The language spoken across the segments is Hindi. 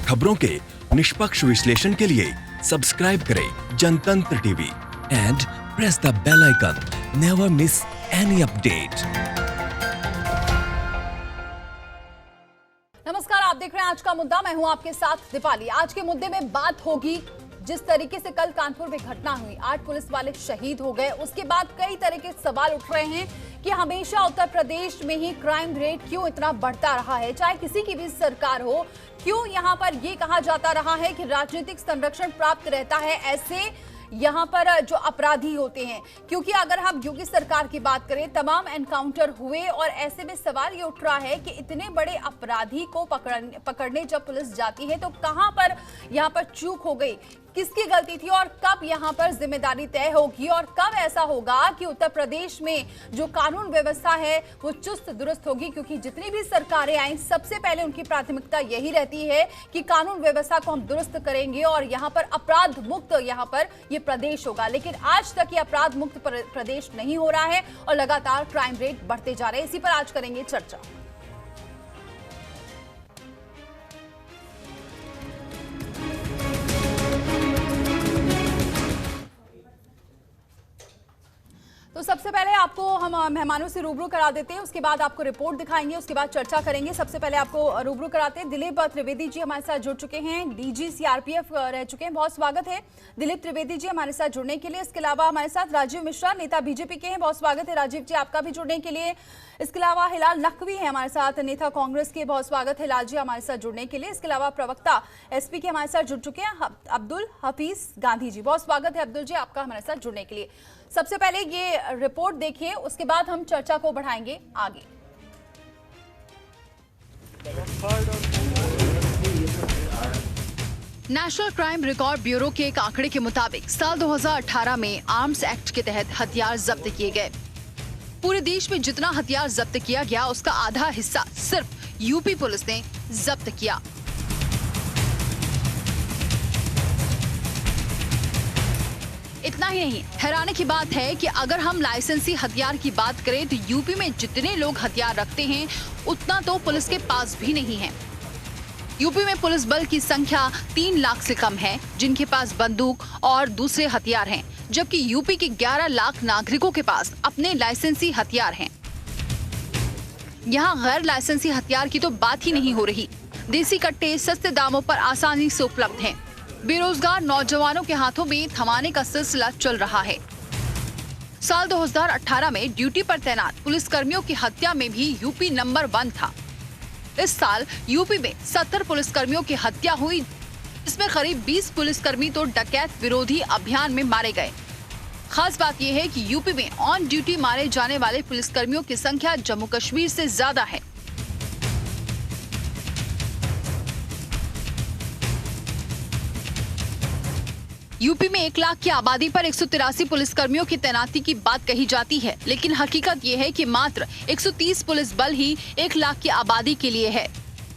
खबरों के निष्पक्ष विश्लेषण के लिए सब्सक्राइब करें Jantantra TV and press the bell icon. Never miss any update. नमस्कार, आप देख रहे हैं आज का मुद्दा। मैं हूं आपके साथ दीपाली। आज के मुद्दे में बात होगी जिस तरीके से कल कानपुर में घटना हुई, 8 पुलिस वाले शहीद हो गए, उसके बाद कई तरह के सवाल उठ रहे हैं कि हमेशा उत्तर प्रदेश में ही क्राइम रेट क्यों इतना बढ़ता रहा है, चाहे किसी की भी सरकार हो। क्यों यहां पर यह कहा जाता रहा है कि राजनीतिक संरक्षण प्राप्त रहता है ऐसे यहाँ पर जो अपराधी होते हैं। क्योंकि अगर हम योगी सरकार की बात करें, तमाम एनकाउंटर हुए और ऐसे में सवाल ये उठ रहा है कि इतने बड़े अपराधी को पकड़ने जब पुलिस जाती है तो कहां पर यहाँ पर चूक हो गई, किसकी गलती थी और कब यहाँ पर जिम्मेदारी तय होगी और कब ऐसा होगा कि उत्तर प्रदेश में जो कानून व्यवस्था है वो चुस्त दुरुस्त होगी। क्योंकि जितनी भी सरकारें आई, सबसे पहले उनकी प्राथमिकता यही रहती है कि कानून व्यवस्था को हम दुरुस्त करेंगे और यहाँ पर अपराध मुक्त यहाँ पर ये प्रदेश होगा। लेकिन आज तक ये अपराध मुक्त प्रदेश नहीं हो रहा है और लगातार क्राइम रेट बढ़ते जा रहे हैं। इसी पर आज करेंगे चर्चा। तो सबसे पहले आपको हम मेहमानों से रूबरू करा देते हैं, उसके बाद आपको रिपोर्ट दिखाएंगे, उसके बाद चर्चा करेंगे। सबसे पहले आपको रूबरू कराते हैं। दिलीप त्रिवेदी जी हमारे साथ जुड़ चुके हैं, डीजी सीआरपीएफ रह चुके हैं। बहुत स्वागत है दिलीप त्रिवेदी जी हमारे साथ जुड़ने के लिए। इसके अलावा हमारे साथ राजीव मिश्रा, नेता बीजेपी के हैं। बहुत स्वागत है राजीव जी आपका भी जुड़ने के लिए। इसके अलावा हिलाल नकवी है हमारे साथ, नेता कांग्रेस के। बहुत स्वागत है हिलाल जी हमारे साथ जुड़ने के लिए। इसके अलावा प्रवक्ता एसपी के हमारे साथ जुड़ चुके हैं अब्दुल हफीज गांधी जी। बहुत स्वागत है अब्दुल जी आपका हमारे साथ जुड़ने के लिए। सबसे पहले ये रिपोर्ट देखिए, उसके बाद हम चर्चा को बढ़ाएंगे आगे। नेशनल क्राइम रिकॉर्ड ब्यूरो के एक आंकड़े के मुताबिक साल 2018 में आर्म्स एक्ट के तहत हथियार जब्त किए गए। पूरे देश में जितना हथियार जब्त किया गया उसका आधा हिस्सा सिर्फ यूपी पुलिस ने जब्त किया। इतना ही नहीं, हैरानी की बात है कि अगर हम लाइसेंसी हथियार की बात करें तो यूपी में जितने लोग हथियार रखते हैं उतना तो पुलिस के पास भी नहीं है। यूपी में पुलिस बल की संख्या 3 लाख से कम है जिनके पास बंदूक और दूसरे हथियार हैं, जबकि यूपी के 11 लाख नागरिकों के पास अपने लाइसेंसी हथियार हैं। यहाँ गैर लाइसेंसी हथियार की तो बात ही नहीं हो रही। देसी कट्टे सस्ते दामों पर आसानी से उपलब्ध हैं। बेरोजगार नौजवानों के हाथों में थमाने का सिलसिला चल रहा है। साल 2018 में ड्यूटी पर तैनात पुलिसकर्मियों की हत्या में भी यूपी नंबर 1 था। इस साल यूपी में 70 पुलिसकर्मियों की हत्या हुई, इसमें करीब 20 पुलिसकर्मी तो डकैत विरोधी अभियान में मारे गए। खास बात यह है कि यूपी में ऑन ड्यूटी मारे जाने वाले पुलिसकर्मियों की संख्या जम्मू कश्मीर से ज्यादा है। यूपी में 1 लाख की आबादी पर 183 पुलिसकर्मियों की तैनाती की बात कही जाती है, लेकिन हकीकत ये है कि मात्र 130 पुलिस बल ही 1 लाख की आबादी के लिए है।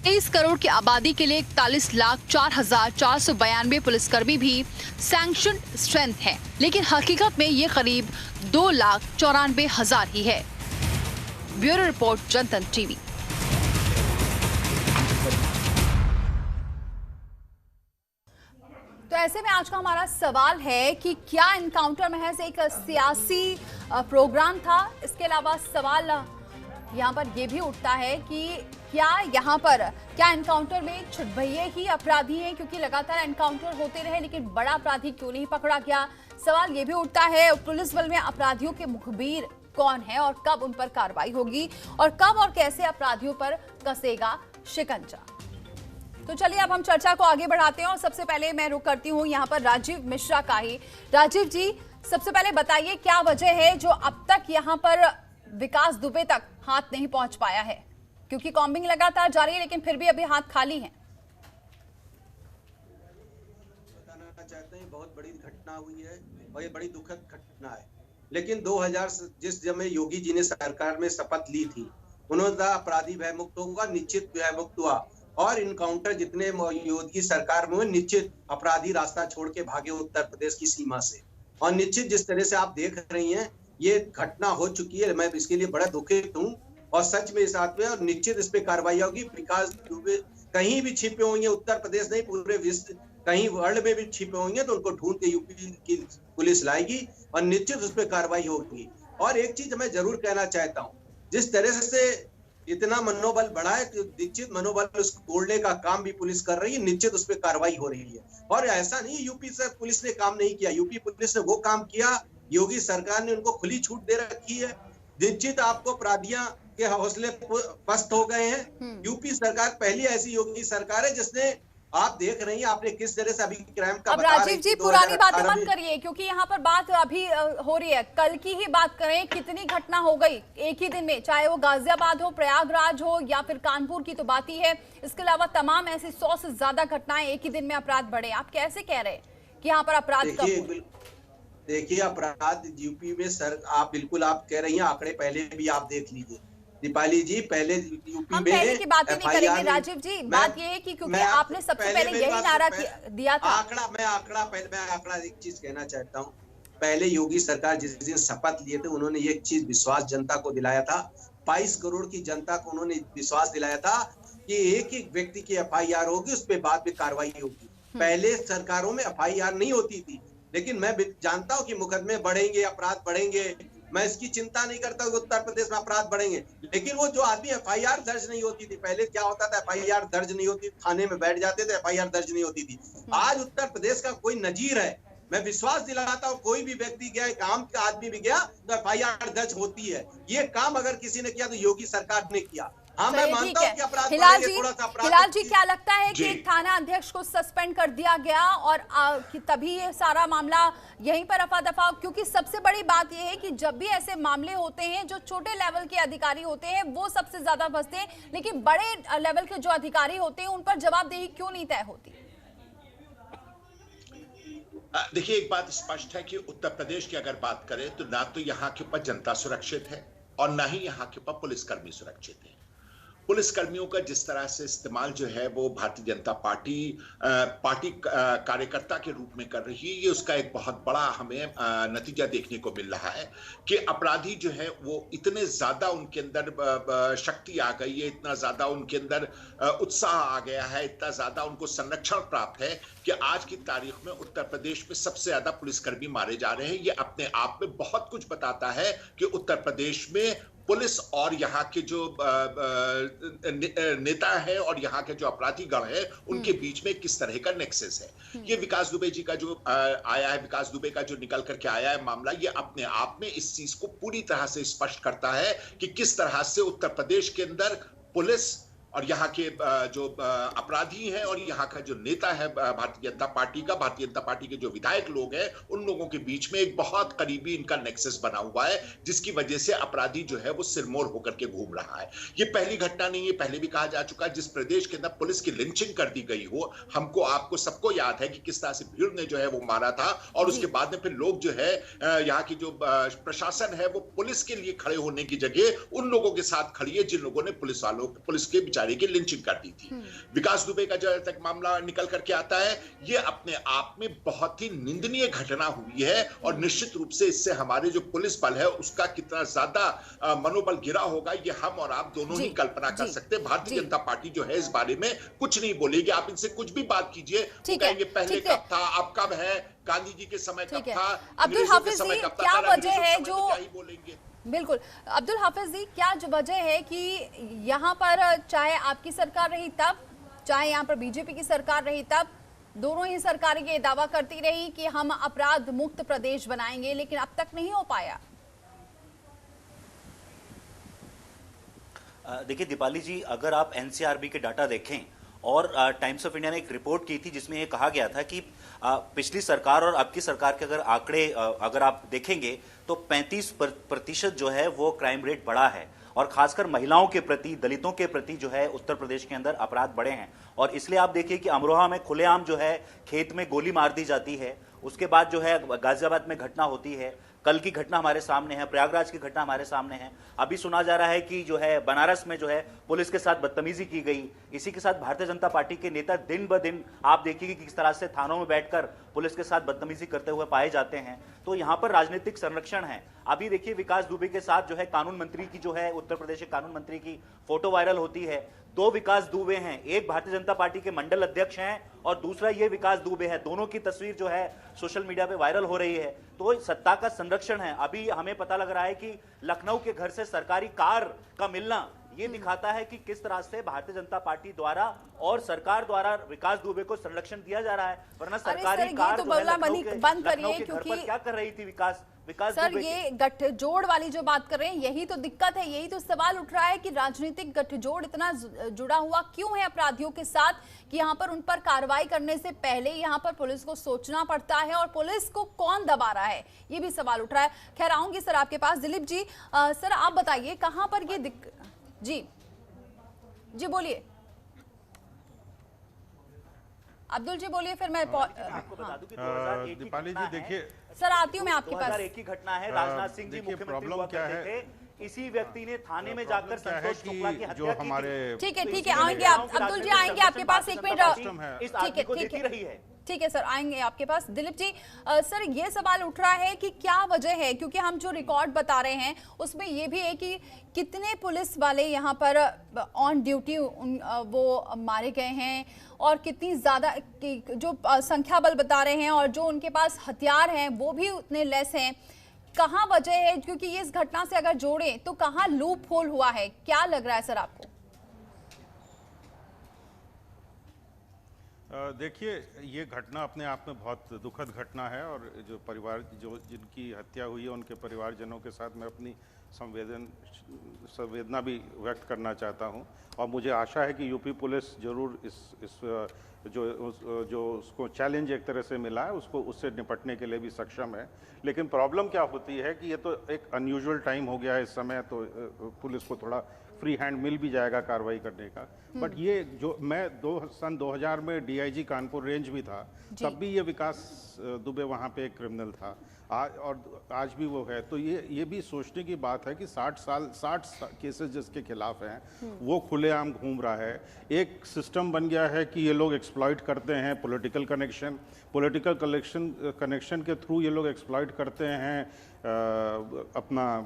23 करोड़ की आबादी के लिए 41,04,492 पुलिसकर्मी भी सैंक्शनड स्ट्रेंथ है, लेकिन हकीकत में ये करीब 2,94,000 ही है। ब्यूरो रिपोर्ट जनतंत्र टीवी। तो ऐसे में आज का हमारा सवाल है कि क्या एनकाउंटर महज एक सियासी प्रोग्राम था। इसके अलावा सवाल यहाँ पर यह भी उठता है कि क्या एनकाउंटर में छुटभइये ही अपराधी हैं, क्योंकि लगातार एनकाउंटर होते रहे लेकिन बड़ा अपराधी क्यों नहीं पकड़ा गया। सवाल ये भी उठता है पुलिस बल में अपराधियों के मुखबिर कौन है और कब उन पर कार्रवाई होगी और कब और कैसे अपराधियों पर कसेगा शिकंजा। तो चलिए अब हम चर्चा को आगे बढ़ाते हैं और सबसे पहले मैं रुक करती हूँ यहाँ पर राजीव मिश्रा का ही। राजीव जी, सबसे पहले बताइए क्या वजह है जो अब तक यहाँ पर विकास दुबे तक हाथ नहीं पहुंच पाया है, क्योंकि कॉम्बिंग लगातार जारी है लेकिन फिर भी अभी हाथ खाली हैं। बताना चाहते हैं बहुत बड़ी घटना हुई है और ये बड़ी दुखद घटना है, लेकिन 2000 जिस समय योगी जी ने सरकार में शपथ ली थी उन्होंने अपराधी भय मुक्त होगा, निश्चित भय मुक्त हुआ और इनकाउंटर जितने योगी सरकार में निश्चित अपराधी रास्ता छोड़ के भागे उत्तर प्रदेश की सीमा से। और निश्चित जिस तरह से आप देख रही हैं ये घटना हो चुकी है, मैं इसके लिए बड़ा दुखित हूँ और सच में साथ में और निश्चित इस पे कार्रवाई होगी। विकास दुबे कहीं भी छिपे होंगे, उत्तर प्रदेश नहीं पूरे विश्व कहीं वर्ल्ड में भी छिपे होंगे, तो उनको ढूंढ के यूपी की पुलिस लाएगी और निश्चित उस पर कार्रवाई होगी। और एक चीज मैं जरूर कहना चाहता हूँ, जिस तरह से इतना मनोबल बढ़ा है, निश्चित मनोबल उसको तोड़ने का काम भी पुलिस कर रही है, निश्चित उस पर कार्रवाई हो रही है। और ऐसा नहीं यूपी से पुलिस ने काम नहीं किया, यूपी पुलिस ने वो काम किया, योगी सरकार ने उनको खुली छूट दे रखी है। निश्चित आपको अपराधियों के हौसले पस्त हो गए हैं। यूपी सरकार पहली ऐसी योगी सरकार है जिसने, आप देख रही हैं, आपने किस तरह से अभी क्राइम का अब राजीव जी पुरानी बातें मत करिए, क्योंकि यहाँ पर बात अभी हो रही है, कल की ही बात करें। कितनी घटना हो गई एक ही दिन में, चाहे वो गाजियाबाद हो, प्रयागराज हो या फिर कानपुर की तो बात ही है। इसके अलावा तमाम ऐसी 100 से ज्यादा घटनाएं एक ही दिन में अपराध बढ़े। आप कैसे कह रहे हैं कि यहाँ पर अपराध कम? देखिए अपराध यूपी में सर, आप बिल्कुल आप कह रही हैं, आंकड़े पहले भी आप देख लीजिए दीपाली जी, पहले यूपी हम में पहले की बात ही नहीं करेंगे राजीव जी। बात ये है कि क्योंकि आपने सबसे पहले यही नारा दिया था। मैं आंकड़ा एक चीज कहना चाहता हूँ। पहले योगी सरकार जिस दिन शपथ लिए थे, उन्होंने एक चीज विश्वास जनता को दिलाया था, 22 करोड़ की जनता को उन्होंने विश्वास दिलाया था कि एक एक व्यक्ति की FIR होगी, उस पर बाद में कार्रवाई होगी। पहले सरकारों में FIR नहीं होती थी, लेकिन मैं जानता हूँ कि मुकदमे बढ़ेंगे, अपराध बढ़ेंगे, मैं इसकी चिंता नहीं करता कि उत्तर प्रदेश में अपराध बढ़ेंगे। लेकिन वो जो आदमी FIR दर्ज नहीं होती थी, पहले क्या होता था, FIR दर्ज नहीं होती, थाने में बैठ जाते थे, FIR दर्ज नहीं होती थी। आज उत्तर प्रदेश का कोई नजीर है, मैं विश्वास दिलाता हूँ, कोई भी व्यक्ति गया, काम का आदमी भी गया तो FIR दर्ज होती है। ये काम अगर किसी ने किया तो योगी सरकार ने किया। हाँ, मैं मानता हूं कि अपराध हिलाल जी क्या लगता है कि एक थाना अध्यक्ष को सस्पेंड कर दिया गया और तभी ये सारा मामला यहीं पर रफा दफा? क्योंकि सबसे बड़ी बात ये है कि जब भी ऐसे मामले होते हैं, जो छोटे लेवल के अधिकारी होते हैं वो सबसे ज्यादा फंसते हैं, लेकिन बड़े लेवल के जो अधिकारी होते हैं उन पर जवाबदेही क्यों नहीं तय होती? देखिए, एक बात स्पष्ट है कि उत्तर प्रदेश की अगर बात करें तो ना तो यहाँ के ऊपर जनता सुरक्षित है और ना ही यहाँ के ऊपर पुलिसकर्मी सुरक्षित है। पुलिस कर्मियों का जिस तरह से इस्तेमाल जो है वो भारतीय जनता पार्टी कार्यकर्ता के रूप में कर रही है, ये उसका एक बहुत बड़ा हमें नतीजा देखने को मिल रहा है कि अपराधी जो है वो इतने ज्यादा उनके अंदर शक्ति आ गई है, इतना ज्यादा उनके अंदर उत्साह आ गया है, इतना ज्यादा उनको संरक्षण प्राप्त है कि आज की तारीख में उत्तर प्रदेश में सबसे ज्यादा पुलिसकर्मी मारे जा रहे हैं। ये अपने आप में बहुत कुछ बताता है कि उत्तर प्रदेश में पुलिस और यहाँ के जो नेता है और यहाँ के जो अपराधी गण है उनके बीच में किस तरह का नेक्सस है। ये विकास दुबे जी का जो आया है, विकास दुबे का जो निकल करके आया है मामला, ये अपने आप में इस चीज को पूरी तरह से स्पष्ट करता है कि किस तरह से उत्तर प्रदेश के अंदर पुलिस और यहाँ के जो अपराधी हैं और यहाँ का जो नेता है भारतीय जनता पार्टी का, भारतीय जनता पार्टी के जो विधायक लोग हैं, उन लोगों के बीच में एक बहुत करीबी इनका नेक्सस बना हुआ है, जिसकी वजह से अपराधी जो है वो सिरमौर होकर के घूम रहा है। ये पहली घटना नहीं है, पहले भी कहा जा चुका है। जिस प्रदेश के अंदर पुलिस की लिंचिंग कर दी गई हो, हमको आपको सबको याद है कि किस तरह से भीड़ ने जो है वो मारा था और उसके बाद में फिर लोग जो है यहाँ की जो प्रशासन है वो पुलिस के लिए खड़े होने की जगह उन लोगों के साथ खड़ी है जिन लोगों ने पुलिस के की लिंचिंग कर दी थी। विकास दुबे का जो तक मामला निकल करके आता है, ये अपने आप में बहुत ही निंदनीय घटना हुई है और निश्चित रूप से इससे हमारे जो पुलिस बल है उसका कितना ज्यादा मनोबल गिरा होगा, ये हम और आप दोनों ही कल्पना कर सकते हैं। भारतीय जनता पार्टी जो है इस बारे में कुछ नहीं बोलेगी। आप इनसे कुछ भी बात कीजिए, कहेंगे पहले कब था, अब कब है, गांधी जी के समय कब था, अब्दुल हाफिज जी क्या वजह है जो बोलेंगे? बिल्कुल अब्दुल हाफिज जी, क्या वजह है कि यहाँ पर चाहे आपकी सरकार रही तब, चाहे यहाँ पर बीजेपी की सरकार रही तब, दोनों ही सरकारें ये दावा करती रही कि हम अपराध मुक्त प्रदेश बनाएंगे, लेकिन अब तक नहीं हो पाया? देखिए दीपाली जी, अगर आप NCRB के डाटा देखें और टाइम्स ऑफ इंडिया ने एक रिपोर्ट की थी जिसमें ये कहा गया था कि पिछली सरकार और अब की सरकार के अगर आंकड़े अगर आप देखेंगे तो 35% जो है वो क्राइम रेट बढ़ा है और खासकर महिलाओं के प्रति, दलितों के प्रति जो है उत्तर प्रदेश के अंदर अपराध बढ़े हैं। और इसलिए आप देखिए कि अमरोहा में खुलेआम जो है खेत में गोली मार दी जाती है, उसके बाद जो है गाजियाबाद में घटना होती है, कल की घटना हमारे सामने है, प्रयागराज की घटना हमारे सामने है, अभी सुना जा रहा है कि जो है बनारस में जो है पुलिस के साथ बदतमीजी की गई। इसी के साथ भारतीय जनता पार्टी के नेता दिन ब दिन आप देखिए कि किस तरह से थानों में बैठकर पुलिस के साथ बदतमीजी करते हुए पाए जाते हैं। तो यहाँ पर राजनीतिक संरक्षण है। अभी देखिए विकास दुबे के साथ जो है कानून मंत्री की जो है उत्तर प्रदेश के कानून मंत्री की फोटो वायरल होती है। दो विकास दुबे हैं, एक भारतीय जनता पार्टी के मंडल अध्यक्ष हैं और दूसरा ये विकास दुबे है। दोनों की तस्वीर जो है सोशल मीडिया पे वायरल हो रही है। तो सत्ता का संरक्षण है। अभी हमें पता लग रहा है कि लखनऊ के घर से सरकारी कार का मिलना ये दिखाता है कि किस तरह से भारतीय जनता पार्टी द्वारा और सरकार द्वारा विकास दुबे को संरक्षण दिया जा रहा है। वरना सरकारी कार तो जो है बंद करिए, घर पर क्योंकि क्या कर रही थी विकास सर ये गठजोड़ वाली जो बात कर रहे हैं यही तो दिक्कत है। यही तो सवाल उठ रहा है कि राजनीतिक गठजोड़ इतना जुड़ा हुआ क्यों है अपराधियों के साथ कि यहाँ पर उन पर कार्रवाई करने से पहले यहाँ पर पुलिस को सोचना पड़ता है और पुलिस को कौन दबा रहा है, ये भी सवाल उठ रहा है। खैर आऊंगी सर आपके पास। दिलीप जी, सर आप बताइए कहाँ पर ये जी बोलिए अब्दुल जी, बोलिए फिर मैं आपको बता दूं कि 2001 की दीपाली घटना जी देखिए, सर आती हूँ मैं आपके पास। 2001 की घटना है, राजनाथ सिंह जी देखिए, मुख्यमंत्री प्रॉब्लम हुआ क्या करते है? थे। इसी व्यक्ति ने थाने में जाकर संतोष शुक्ला की जो हत्या की हमारे थी। ठीक है तो ठीक है, इसलिए आएंगे मैं आप कहता हूं कि अब्दुल जी, राजनीतिक आएंगे आपके पास एक संरक्षण मिनट। सिस्टम है। इस ठीक आदमी है को ठीक देती रही है है। ठीक है सर, आएंगे आपके पास। दिलीप जी, सर ये सवाल उठ रहा है कि क्या वजह है, क्योंकि हम जो रिकॉर्ड बता रहे हैं उसमें ये भी है कि कितने पुलिस वाले यहाँ पर ऑन ड्यूटी वो मारे गए हैं और कितनी ज्यादा जो संख्या बल बता रहे हैं और जो उनके पास हथियार हैं वो भी उतने लेस हैं। कहाँ वजह है, क्योंकि ये इस घटना से अगर जोड़ें तो कहाँ लूप होल हुआ है, क्या लग रहा है सर आपको? देखिए, ये घटना अपने आप में बहुत दुखद घटना है और जो परिवार जिनकी हत्या हुई है उनके परिवारजनों के साथ मैं अपनी संवेदना भी व्यक्त करना चाहता हूं और मुझे आशा है कि यूपी पुलिस जरूर इस जो उसको चैलेंज एक तरह से मिला है उससे निपटने के लिए भी सक्षम है। लेकिन प्रॉब्लम क्या होती है कि ये तो एक अनयूजुअल टाइम हो गया है इस समय, तो पुलिस को थोड़ा फ्री हैंड मिल भी जाएगा कार्रवाई करने का। बट ये जो मैं सन 2000 में डीआईजी कानपुर रेंज भी था, तब भी ये विकास दुबे वहाँ पे एक क्रिमिनल था और आज भी वो है। तो ये भी सोचने की बात है कि 60 केसेस जिसके खिलाफ हैं वो खुलेआम घूम रहा है। एक सिस्टम बन गया है कि ये लोग एक्सप्लॉइट करते हैं पॉलिटिकल कनेक्शन के थ्रू ये लोग एक्सप्लॉइट करते हैं, अपना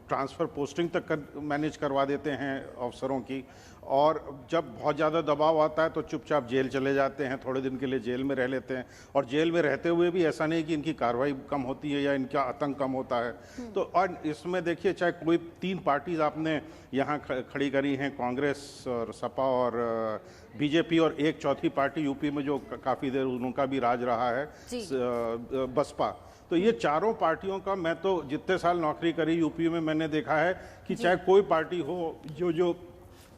ट्रांसफ़र पोस्टिंग तक मैनेज करवा देते हैं अफसरों की, और जब बहुत ज़्यादा दबाव आता है तो चुपचाप जेल चले जाते हैं, थोड़े दिन के लिए जेल में रह लेते हैं और जेल में रहते हुए भी ऐसा नहीं कि इनकी कार्रवाई कम होती है या इनका आतंक कम होता है। तो और इसमें देखिए, चाहे कोई 3 पार्टीज आपने यहाँ खड़ी करी हैं, कांग्रेस और सपा और बीजेपी, और एक चौथी पार्टी यूपी में जो काफ़ी देर उनका भी राज रहा है, बसपा। तो ये चारों पार्टियों का, मैं तो जितने साल नौकरी करी यूपी में मैंने देखा है कि चाहे कोई पार्टी हो,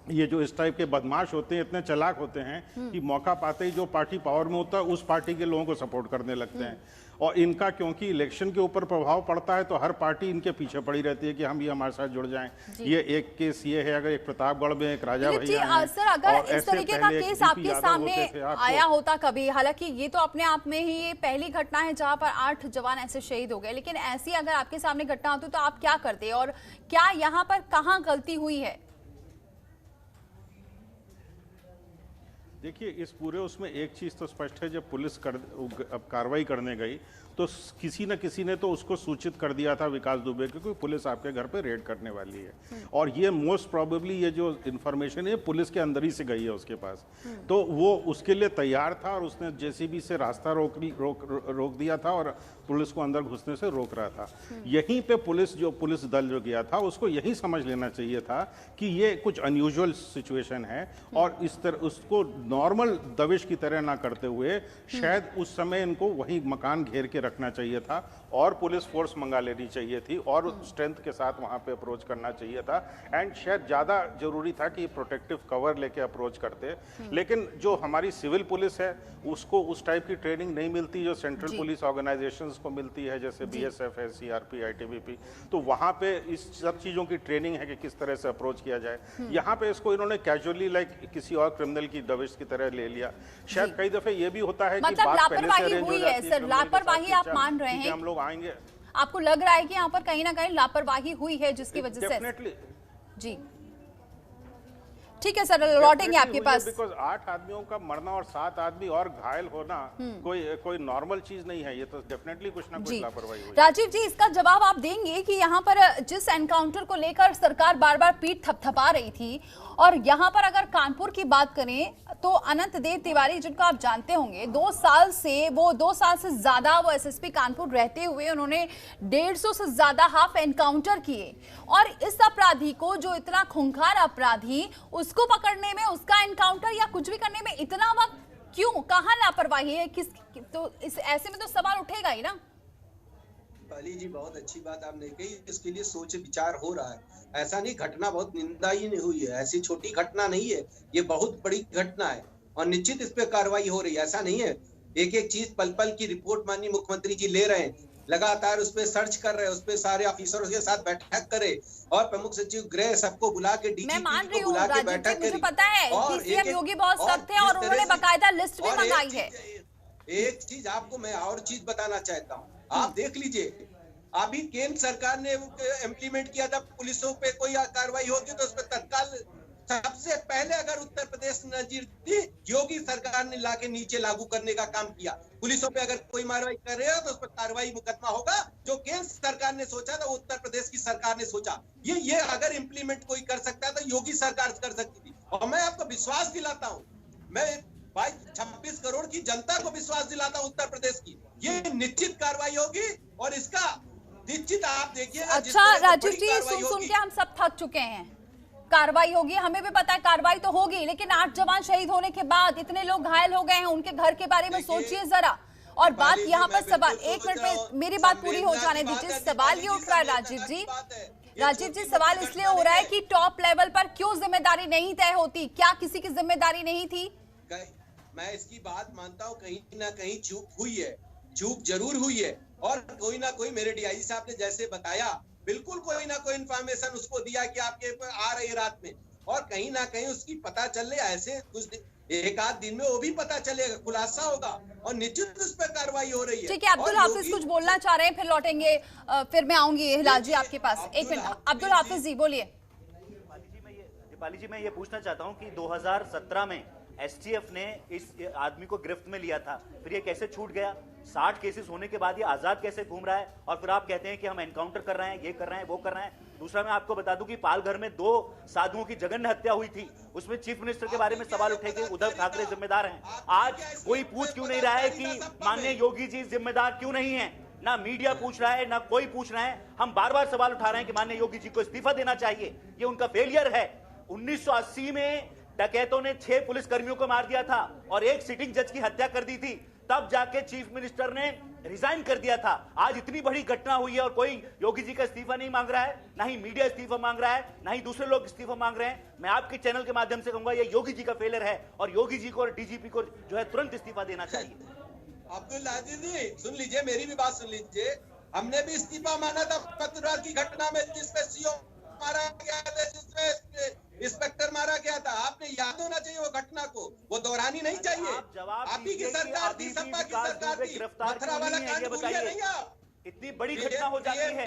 ये जो इस टाइप के बदमाश होते हैं, इतने चालाक होते हैं कि मौका पाते ही जो पार्टी पावर में होता है उस पार्टी के लोगों को सपोर्ट करने लगते हैं। और इनका क्योंकि इलेक्शन के ऊपर प्रभाव पड़ता है तो हर पार्टी इनके पीछे पड़ी रहती है कि हम ये हमारे साथ जुड़ जाएं। ये एक केस ये है, अगर एक प्रतापगढ़ में एक राजा भैया हैं, सर अगर इस तरीके का केस आपके सामने आया होता कभी, हालांकि ये तो अपने आप में ही ये पहली घटना है जहां पर 8 जवान ऐसे शहीद हो गए, लेकिन ऐसी अगर आपके सामने घटना होती तो आप क्या करते और क्या यहाँ पर कहाँ गलती हुई है? देखिए, इस पूरे उसमें एक चीज़ तो स्पष्ट है, जब पुलिस अब कार्रवाई करने गई तो किसी न किसी ने तो उसको सूचित कर दिया था विकास दुबे को कि पुलिस आपके घर पे रेड करने वाली है, और ये मोस्ट प्रोबेबली ये जो इन्फॉर्मेशन है पुलिस के अंदर ही से गई है उसके पास। तो वो उसके लिए तैयार था और उसने जेसीबी से रास्ता रोक दिया था और पुलिस को अंदर घुसने से रोक रहा था। यहीं पे पुलिस दल जो गया था उसको यही समझ लेना चाहिए था कि ये कुछ अनयूजुअल सिचुएशन है और इस तरह उसको नॉर्मल दबिश की तरह ना करते हुए शायद उस समय इनको वही मकान घेर के रखना चाहिए था और पुलिस फोर्स मंगा लेनी चाहिए थी और स्ट्रेंथ के साथ वहां पे अप्रोच करना चाहिए था। एंड शायद ज़्यादा जरूरी था कि प्रोटेक्टिव कवर लेके अप्रोच करते। लेकिन जो हमारी सिविल पुलिस है उसको उस टाइप की ट्रेनिंग नहीं मिलती जो सेंट्रल पुलिस ऑर्गेनाइजेशंस को मिलती है, जैसे बीएसएफ है, सीआरपी, आईटीबीपी। तो वहाँ पे इस सब चीज़ों की ट्रेनिंग है कि किस तरह से अप्रोच किया जाए। यहाँ पे इसको इन्होंने कैजुअली लाइक किसी और क्रिमिनल की दबिश की तरह ले लिया। शायद कई दफे ये भी होता है कि बात पहले से अरेंज हो जाती है। सर लापरवाही आप मान रहे हैं, हम लोग आएंगे, आपको लग रहा है कि यहाँ पर कहीं ना कहीं लापरवाही हुई है जिसकी वजह से? डेफिनेटली जी ठीक है सर, लौटेंगे आपके पास। बिकॉज 8 आदमियों का मरना और 7 आदमी और घायल होना कोई नॉर्मल चीज नहीं है, ये तो डेफिनेटली कुछ ना कुछ लापरवाही हुई। राजीव जी, इसका जवाब आप देंगे कि यहाँ पर जिस एनकाउंटर को लेकर सरकार बार बार पीठ थपथपा रही थी, और यहाँ पर अगर कानपुर की बात करें तो अनंत देव तिवारी, जिनको आप जानते होंगे, 2 साल से ज्यादा वो एसएसपी कानपुर रहते हुए उन्होंने 150 से ज्यादा हाफ एनकाउंटर किए, और इस अपराधी को, जो इतना खूंखार अपराधी, उसको पकड़ने में, उसका एनकाउंटर या कुछ भी करने में इतना वक्त क्यों? कहाँ लापरवाही है? तो इस ऐसे में तो सवाल उठेगा ही ना। पाली जी, बहुत अच्छी बात आपने कही, इसके लिए सोच विचार हो रहा है। ऐसा नहीं, घटना बहुत निंदाई नहीं हुई है, ऐसी छोटी घटना नहीं है, ये बहुत बड़ी घटना है और निश्चित इस पे कार्रवाई हो रही है। ऐसा नहीं है, एक एक चीज पल पल की रिपोर्ट माननीय मुख्यमंत्री जी ले रहे हैं, लगातार उस पे सर्च कर रहे हैं, उस पे सारे ऑफिसरों के साथ बैठक करे और प्रमुख सचिव गृह सबको बुला के डीजीपी को बुला के बैठक करी। मुझे पता है कि सीएम योगी बहुत सख्त है और उन्होंने बकायदा लिस्ट भी मंगाई है। एक चीज आपको मैं और चीज बताना चाहता हूँ, आप देख लीजिए, अभी केंद्र सरकार ने इम्प्लीमेंट किया था, पुलिसों पे कोई कार्रवाई होती तो उस पर तत्काल सबसे पहले अगर उत्तर प्रदेश नजीर थी, योगी सरकार ने लाके नीचे लागू करने का काम किया। पुलिसों पे अगर कोई कार्रवाई कर रहे हो तो उस पर कार्रवाई मुकदमा होगा। जो केंद्र सरकार ने सोचा था, उत्तर प्रदेश की सरकार ने सोचा, ये अगर इम्प्लीमेंट कोई कर सकता है तो योगी सरकार कर सकती थी। और मैं आपको विश्वास दिलाता हूँ, मैं 26 करोड़ की जनता को विश्वास दिलाता हूँ उत्तर प्रदेश की, ये निश्चित कार्रवाई होगी और इसका निश्चित आप देखिए। अच्छा राजीव जी, सुन के हम सब थक चुके हैं। कार्रवाई होगी, हमें भी पता है कार्रवाई तो होगी, लेकिन 8 जवान शहीद होने के बाद इतने लोग घायल हो गए हैं, उनके घर के बारे में सोचिए जरा। और बात यहाँ पर सवाल, 1 मिनट में मेरी बात पूरी हो जाने दीजिए। सवाल ये उठ रहा है राजीव जी, सवाल इसलिए हो रहा है कि टॉप लेवल पर क्यों जिम्मेदारी नहीं तय होती? क्या किसी की जिम्मेदारी नहीं थी? मैं इसकी बात मानता हूँ, कहीं ना कहीं चूक हुई है, चूक जरूर हुई है, और कोई ना कोई, मेरे डीआईजी साहब ने जैसे बताया, बिल्कुल कोई ना कोई इन्फॉर्मेशन उसको दिया कि आपके आ रही रात में, और कहीं ना कहीं उसकी पता चले, ऐसे कुछ 1 आध दिन में वो भी पता चलेगा, खुलासा होगा और निश्चित उस पर कार्रवाई हो रही है। ठीक है, अब्दुल हाफिज कुछ बोलना चाह रहे हैं, फिर लौटेंगे, फिर मैं आऊंगी हिलाल जी आपके पास। 1 मिनट, अब्दुल हाफिज जी बोलिए। दीपाली जी, मैं ये पूछना चाहता हूँ कि 2017 में एसटीएफ ने इस आदमी को गिरफ्त में लिया था, फिर ये कैसे छूट गया? 60 केसेस होने के बाद ये आजाद कैसे घूम रहा है? और फिर आप कहते हैं कि हम एनकाउंटर कर रहे हैं, ये कर रहे हैं, वो कर रहे हैं। दूसरा, मैं आपको बता दूं कि पालघर में 2 साधुओं की जघन्य हत्या हुई थी, उसमें चीफ मिनिस्टर के बारे में सवाल उठे कि उद्धव ठाकरे जिम्मेदार हैं। आज कोई पूछ क्यों नहीं रहा है कि माननीय योगी जी जिम्मेदार क्यों नहीं है? ना मीडिया पूछ रहा है, ना कोई पूछ रहा है। हम बार बार सवाल उठा रहे हैं कि माननीय योगी जी को इस्तीफा देना चाहिए, ये उनका फेलियर है। 1980 में डकैतों ने 6 पुलिसकर्मियों को मार दिया था और 1 सिटिंग जज की हत्या कर दी थी, तब जाके चीफ मिनिस्टर ने रिजाइन कर दिया था। आज इतनी बड़ी घटना हुई है और कोई योगी जी का इस्तीफा नहीं मांग रहा है, ना ही मीडिया इस्तीफा मांग रहा है, ना ही दूसरे लोग इस्तीफा मांग रहे हैं। मैं आपके चैनल के माध्यम से कहूंगा, ये योगी जी का फेलियर है और योगी जी को और डीजीपी को जो है तुरंत इस्तीफा देना चाहिए। अब्दुल अजीज जी, सुन लीजिए, मेरी भी बात सुन लीजिए। हमने भी इस्तीफा माना था मथुरा की घटना में, जिसमें सीओ मारा गया था, जिसमें इंस्पेक्टर मारा गया था। आपने याद होना चाहिए वो घटना को, वो दोहरानी नहीं चाहिए। आप ही की सरकार थी, सपा की सरकार थी, मथुरा वाला कांड भूलिए नहीं आप। इतनी बड़ी घटना हो जाती है,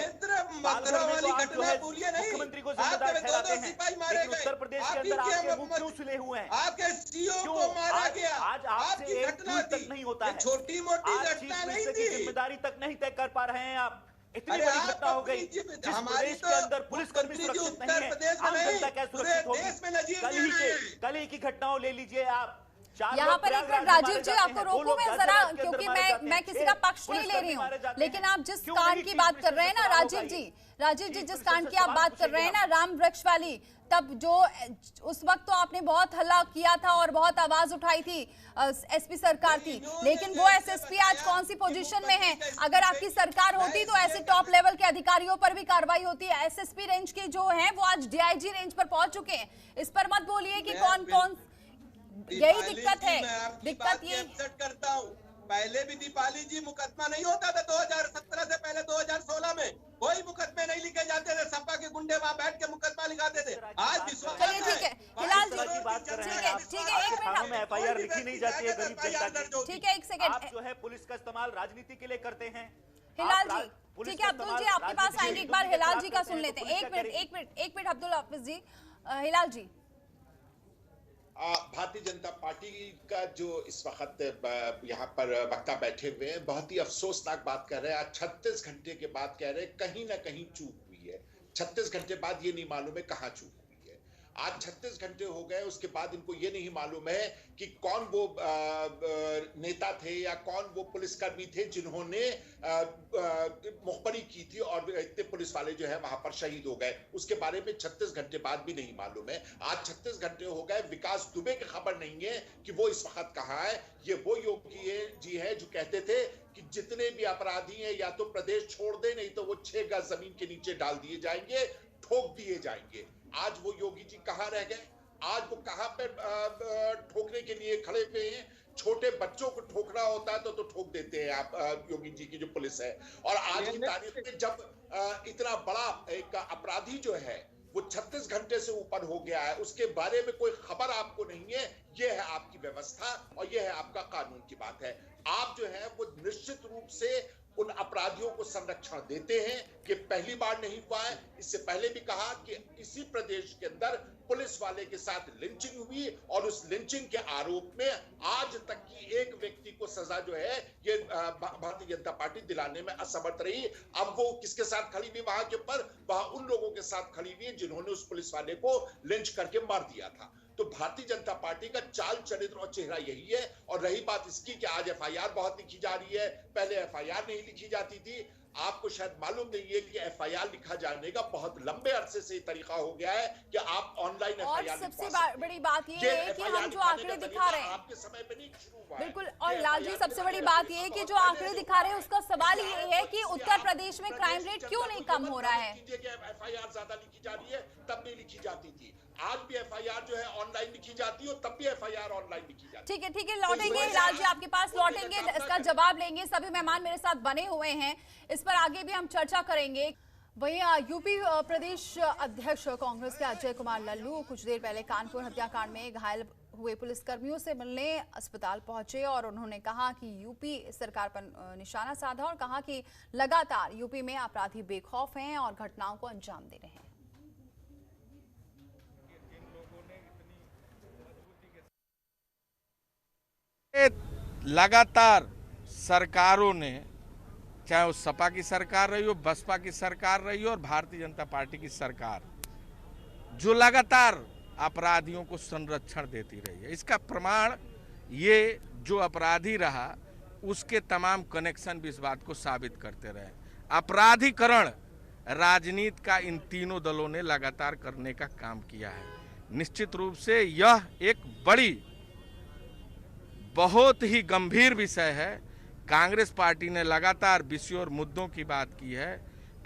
मथुरा वाली घटना भूलिए नहीं। मुख्यमंत्री को जिम्मेदार ठहराते हैं, लेकिन उत्तर प्रदेश के अंदर आपके मुंह क्यों सुले हुए हैं? आपके सीओ को मारा गया, आज आपसे एक ट्वीट तक नहीं होता है, छोटी मोटी घटना नहीं थी, जिम्मेदारी तक नहीं तय कर पा रहे हैं आप। इतनी बड़ी घटना हो गई, जिस प्रदेश के अंदर पुलिसकर्मी सुरक्षित नहीं है, आम जनता क्या सुरक्षित होगी? कल ही की घटनाओं ले लीजिए आप। यहाँ पर एक मिनट राजीव जी, आपको रोकूं मैं जरा, क्योंकि मैं किसी का पक्ष नहीं ले रही हूँ, लेकिन आप जिस कांड की बात कर रहे हैं ना राजीव जी, जिस कांड की आप बात कर रहे हैं ना, राम वृक्ष वाली, तब जो उस वक्त तो आपने बहुत हल्ला किया था और बहुत आवाज उठाई थी, एसपी सरकार थी, लेकिन वो एसएसपी आज कौन सी पोजीशन में है? अगर आपकी सरकार होती तो ऐसे टॉप लेवल के अधिकारियों पर भी कार्रवाई होती है। एसएसपी रेंज के जो हैं वो आज डीआईजी रेंज पर पहुंच चुके हैं। इस पर मत बोलिए कि कौन, यही दिक्कत है, दिक्कत ये करता हूँ। पहले भी दीपाली जी मुकदमा नहीं होता था 2017 से पहले, 2016 में कोई मुकदमे नहीं लिखे जाते थे, सपा के गुंडे वहां बैठ के मुकदमा लिखाते थे। आज विश्वास, चलिए ठीक है हिलाल जी, ठीक है, 1 मिनट में एफआईआर लिखी नहीं जाती है गरीब जनता की। ठीक है, 1 सेकंड, आप जो है पुलिस का इस्तेमाल राजनीति के लिए करते हैं। हिलाल जी, ठीक है, अब्दुल जी आपके पास आएंगे, एक बार हिलाल जी का सुन लेते हैं। 1 मिनट अब्दुल हाफिज जी, हिलाल जी भारतीय जनता पार्टी का जो इस वक्त यहाँ पर वक्ता बैठे हुए हैं, बहुत ही अफसोसनाक बात कर रहे हैं। आज 36 घंटे के बाद कह रहे हैं कहीं ना कहीं चूक हुई है। 36 घंटे बाद ये नहीं मालूम है कहाँ चूक हुई है। आज 36 घंटे हो गए, उसके बाद इनको ये नहीं मालूम है कि कौन वो नेता थे या कौन वो पुलिसकर्मी थे जिन्होंने मुखबरी की थी और इतने पुलिस वाले जो है वहां पर शहीद हो गए। उसके बारे में 36 घंटे बाद भी नहीं मालूम है। आज 36 घंटे हो गए, विकास दुबे की खबर नहीं है कि वो इस वक्त कहाँ है। ये वो योगी जी है जो कहते थे कि जितने भी अपराधी हैं या तो प्रदेश छोड़ दे, नहीं तो वो 6 गज जमीन के नीचे डाल दिए जाएंगे, ठोक दिए जाएंगे। आज वो योगी जी कहाँ रह गए? आज वो कहां पे ठोकने के लिए खड़े हुए हैं? छोटे बच्चों को ठोकना होता है तो ठोक देते हैं आप योगी जी की जो पुलिस है। और आज की तारीख में जब इतना बड़ा एक अपराधी जो है वो 36 घंटे से ऊपर हो गया है, उसके बारे में कोई खबर आपको नहीं है, ये है आपकी व्यवस्था और ये है आपका कानून की बात है। आप जो है वो निश्चित रूप से उन अपराधियों को संरक्षण देते हैं। ये पहली बार नहीं हुआ है, इससे पहले भी कहा कि इसी प्रदेश के अंदर पुलिस वाले के साथ लिंचिंग हुई और उस लिंचिंग के आरोप में आज तक की एक व्यक्ति को सजा जो है ये भारतीय जनता पार्टी दिलाने में असमर्थ रही। अब वो किसके साथ खड़ी हुई वहां के ऊपर? वहां उन लोगों के साथ खड़ी हुई जिन्होंने उस पुलिस वाले को लिंच करके मार दिया था। तो भारतीय जनता पार्टी का चाल चरित्र और चेहरा यही है। और रही बात इसकी कि आज एफआईआर बहुत लिखी जा रही है, पहले एफआईआर नहीं लिखी जाती थी। आपको शायद मालूम नहीं है कि एफआईआर लिखा जाने का बहुत लंबे अरसे से तरीका हो गया है कि आप ऑनलाइन एफआईआर। सबसे बड़ी बात ये है कि हम जो आंकड़े दिखा रहे हैं आपके समय पे नहीं शुरू हुआ बिल्कुल। और लाल जी, सबसे बड़ी बात ये है कि जो आंकड़े दिखा रहे हैं उसका सवाल ये है कि उत्तर प्रदेश में क्राइम रेट क्यों नहीं कम हो रहा है? एफआईआर ज्यादा लिखी जा रही है, तब नहीं लिखी जाती थी। आज भी एफआईआर जो है ऑनलाइन लिखी जाती है और तब भी एफआईआर ऑनलाइन लिखी जाती है। ठीक है, लौटेंगे लाल जी आपके पास, लौटेंगे, इसका जवाब लेंगे। सभी मेहमान मेरे साथ बने हुए हैं, इस पर आगे भी हम चर्चा करेंगे। वहीं यूपी प्रदेश अध्यक्ष कांग्रेस के अजय कुमार लल्लू कुछ देर पहले कानपुर हत्याकांड में घायल हुए पुलिसकर्मियों से मिलने अस्पताल पहुंचे और उन्होंने कहा कि यूपी सरकार पर निशाना साधा और कहा कि लगातार यूपी में अपराधी बेखौफ हैं और घटनाओं को अंजाम दे रहे हैं। लगातार सरकारों ने, चाहे वो सपा की सरकार रही हो, बसपा की सरकार रही हो और भारतीय जनता पार्टी की सरकार, जो लगातार अपराधियों को संरक्षण देती रही है। इसका प्रमाण ये जो अपराधी रहा उसके तमाम कनेक्शन भी इस बात को साबित करते रहे। अपराधीकरण राजनीति का इन तीनों दलों ने लगातार करने का काम किया है। निश्चित रूप से यह एक बड़ी, बहुत ही गंभीर विषय है। कांग्रेस पार्टी ने लगातार विषयों और मुद्दों की बात की है।